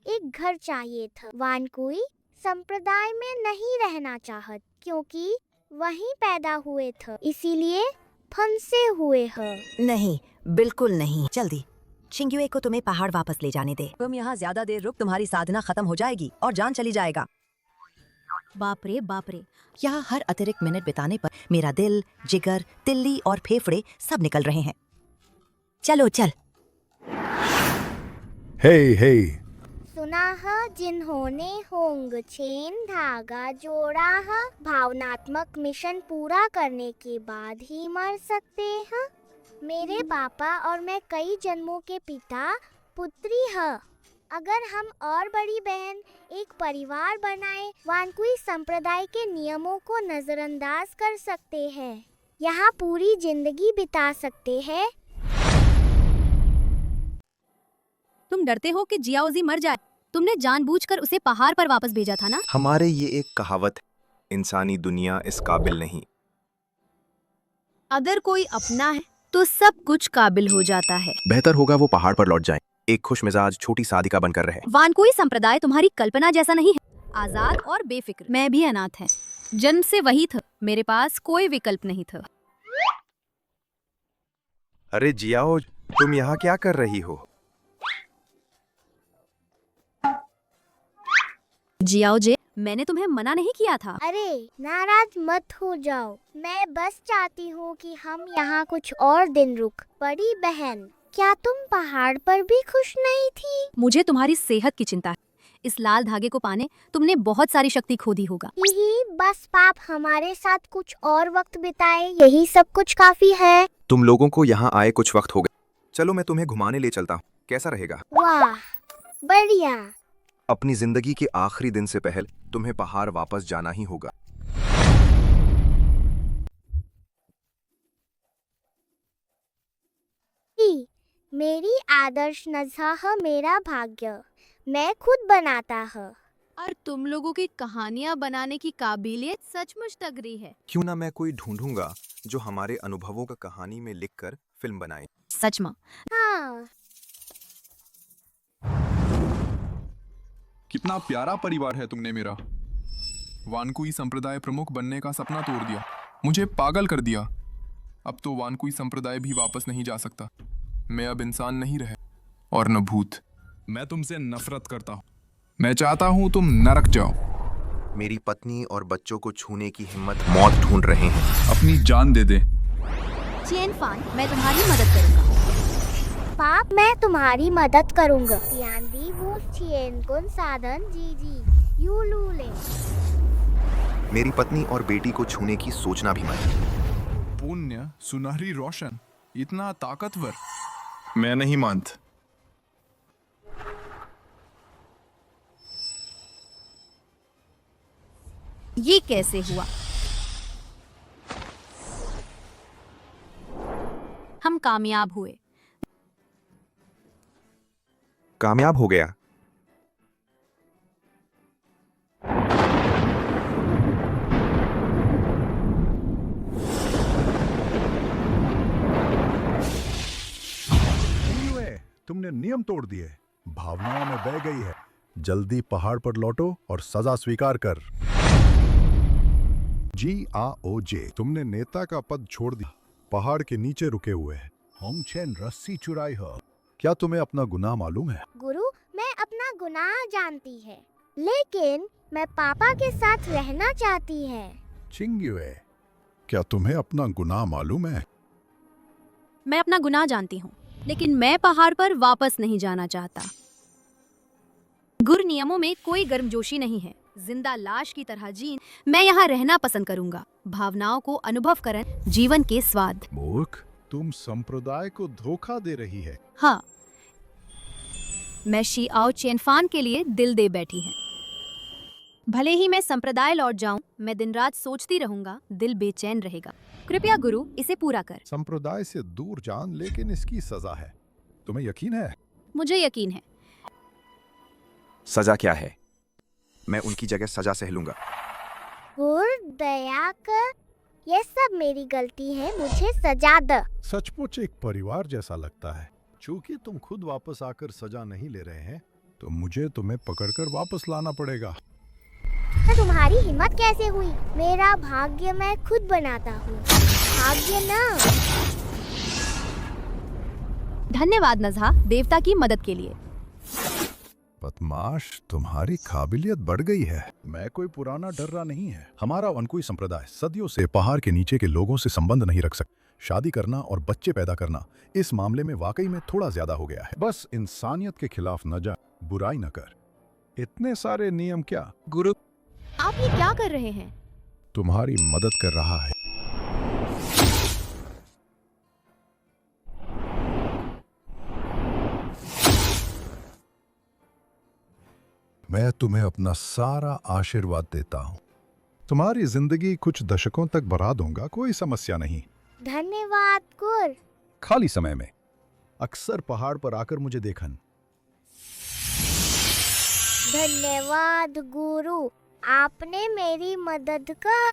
एक घर चाहिए था। वानकोई संप्रदाय में नहीं रहना चाहत, क्योंकि वहीं पैदा हुए थे, इसीलिए फंसे हुए हैं। नहीं, बिल्कुल नहीं। जल्दी चिंग्युए को तुम्हें पहाड़ वापस ले जाने दे। तुम यहाँ ज्यादा देर रुक, तुम्हारी साधना खत्म हो जाएगी और जान चली जाएगा। बाप रे बाप रे। यहाँ हर अतिरिक्त मिनट बिताने पर मेरा दिल, जिगर, तिल्ली और फेफड़े सब निकल रहे हैं। चलो चल। हे सुना है जिन्होंने होंगचेन धागा जोड़ा है, भावनात्मक मिशन पूरा करने के बाद ही मर सकते हैं। मेरे पापा और मैं कई जन्मों के पिता पुत्री है। अगर हम और बड़ी बहन एक परिवार बनाए, वानकोई संप्रदाय के नियमों को नजरअंदाज कर सकते हैं, यहाँ पूरी जिंदगी बिता सकते हैं। तुम डरते हो कि जियाओजी मर जाए। तुमने जानबूझकर उसे पहाड़ पर वापस भेजा था ना? हमारे ये एक कहावत है, इंसानी दुनिया इस काबिल नहीं। अगर कोई अपना है तो सब कुछ काबिल हो जाता है। बेहतर होगा वो पहाड़ पर लौट जाएं, एक खुश मिजाज छोटी सादिका बनकर रहे। वानकोई संप्रदाय तुम्हारी कल्पना जैसा नहीं है। आजाद और बेफिक्र। मैं भी अनाथ है, जन्म से वही था, मेरे पास कोई विकल्प नहीं था। अरे जियाओ, तुम यहाँ क्या कर रही हो? जियाओ जे, मैंने तुम्हें मना नहीं किया था। अरे नाराज मत हो जाओ, मैं बस चाहती हूँ कि हम यहाँ कुछ और दिन रुक। बड़ी बहन, क्या तुम पहाड़ पर भी खुश नहीं थी? मुझे तुम्हारी सेहत की चिंता है। इस लाल धागे को पाने तुमने बहुत सारी शक्ति खो दी होगा। यही बस पाप हमारे साथ कुछ और वक्त बिताए, यही सब कुछ काफी है। तुम लोगों को यहाँ आए कुछ वक्त हो गए, चलो मैं तुम्हें घुमाने ले चलता हूँ, कैसा रहेगा? वाह, बढ़िया। अपनी जिंदगी के आखिरी दिन से पहले तुम्हें पहाड़ वापस जाना ही होगा। मेरी आदर्श नज़ा मेरा भाग्य, मैं खुद बनाता है। और तुम लोगों की कहानियां बनाने की काबिलियत सचमुच तगड़ी है। क्यों ना मैं कोई ढूंढूंगा जो हमारे अनुभवों का कहानी में लिखकर फिल्म बनाए। सच में। हाँ। कितना प्यारा परिवार है तुमने मेरा। वानकुई संप्रदाय प्रमुख बनने का सपना तोड़ दिया, मुझे पागल कर दिया। अब तो वानकुई संप्रदाय भी वापस नहीं जा सकता। मैं अब इंसान नहीं रहे और न भूत। मैं तुमसे नफरत करता हूँ। मैं चाहता हूँ तुम नरक जाओ। मेरी पत्नी और बच्चों को छूने की हिम्मत मौत ढूंढ रहे हैं। अपनी जान दे दे। चिएनफान, मैं तुम्हारी मदद करूंगा। पाप, मैं तुम्हारी मदद करूंगा। यानी वो चिएनकुन साधन जी यू लूले। मेरी पत्नी और बेटी को छूने की सोचना भी मत। पुण्य, सुनहरी रोशन, इतना ताकतवर। मैं नहीं मानता। ये कैसे हुआ? हम कामयाब हुए। कामयाब हो गया। तुमने नियम तोड़ दिए, भावनाओं में बह गई है। जल्दी पहाड़ पर लौटो और सजा स्वीकार कर। जियाओजे, तुमने नेता का पद छोड़ दिया, पहाड़ के नीचे रुके हुए हैं। होंगचेन रस्सी चुराई हो। क्या तुम्हें अपना गुनाह मालूम है? गुरु, मैं अपना गुनाह जानती है, लेकिन मैं पापा के साथ रहना चाहती है। चिंग्युए, क्या तुम्हें अपना गुनाह मालूम है? मैं अपना गुनाह जानती हूँ, लेकिन मैं पहाड़ पर वापस नहीं जाना चाहता। गुर नियमों में कोई गर्मजोशी नहीं है। जिंदा लाश की तरह जीन, मैं यहाँ रहना पसंद करूंगा। भावनाओं को अनुभव करन जीवन के स्वाद। मूर्ख, तुम संप्रदाय को धोखा दे रही है। हाँ, मैं शियाओ चिएनफान के लिए दिल दे बैठी है। भले ही मैं संप्रदाय लौट जाऊं, मैं दिन रात सोचती रहूंगा, दिल बेचैन रहेगा। कृपया गुरु, इसे पूरा कर। संप्रदाय से दूर जान, लेकिन इसकी सजा है। तुम्हें यकीन है? मुझे यकीन है। सजा क्या है? मैं उनकी जगह सजा सह लूंगा। गुर, दया कर, ये सब मेरी गलती है, मुझे सजा दे। सचमुच एक परिवार जैसा लगता है। चूंकि तुम खुद वापस आकर सजा नहीं ले रहे हैं, तो मुझे तुम्हें पकड़कर वापस लाना पड़ेगा। तो तुम्हारी हिम्मत कैसे हुई? मेरा भाग्य मैं खुद बनाता हूँ, भाग्य ना। धन्यवाद नज़ा, देवता की मदद के लिए। बदमाश, तुम्हारी काबिलियत बढ़ गई है। मैं कोई पुराना डर्रा नहीं है। हमारा वानकुई संप्रदाय सदियों से पहाड़ के नीचे के लोगों से संबंध नहीं रख सकता। शादी करना और बच्चे पैदा करना इस मामले में वाकई में थोड़ा ज्यादा हो गया है। बस इंसानियत के खिलाफ न जा, बुराई न कर। इतने सारे नियम क्या? गुरु, आप ये क्या कर रहे हैं? तुम्हारी मदद कर रहा है। मैं तुम्हें अपना सारा आशीर्वाद देता हूँ। तुम्हारी जिंदगी कुछ दशकों तक बढ़ा दूंगा, कोई समस्या नहीं। धन्यवाद गुर। खाली समय में अक्सर पहाड़ पर आकर मुझे देखन। धन्यवाद गुरु, आपने मेरी मदद का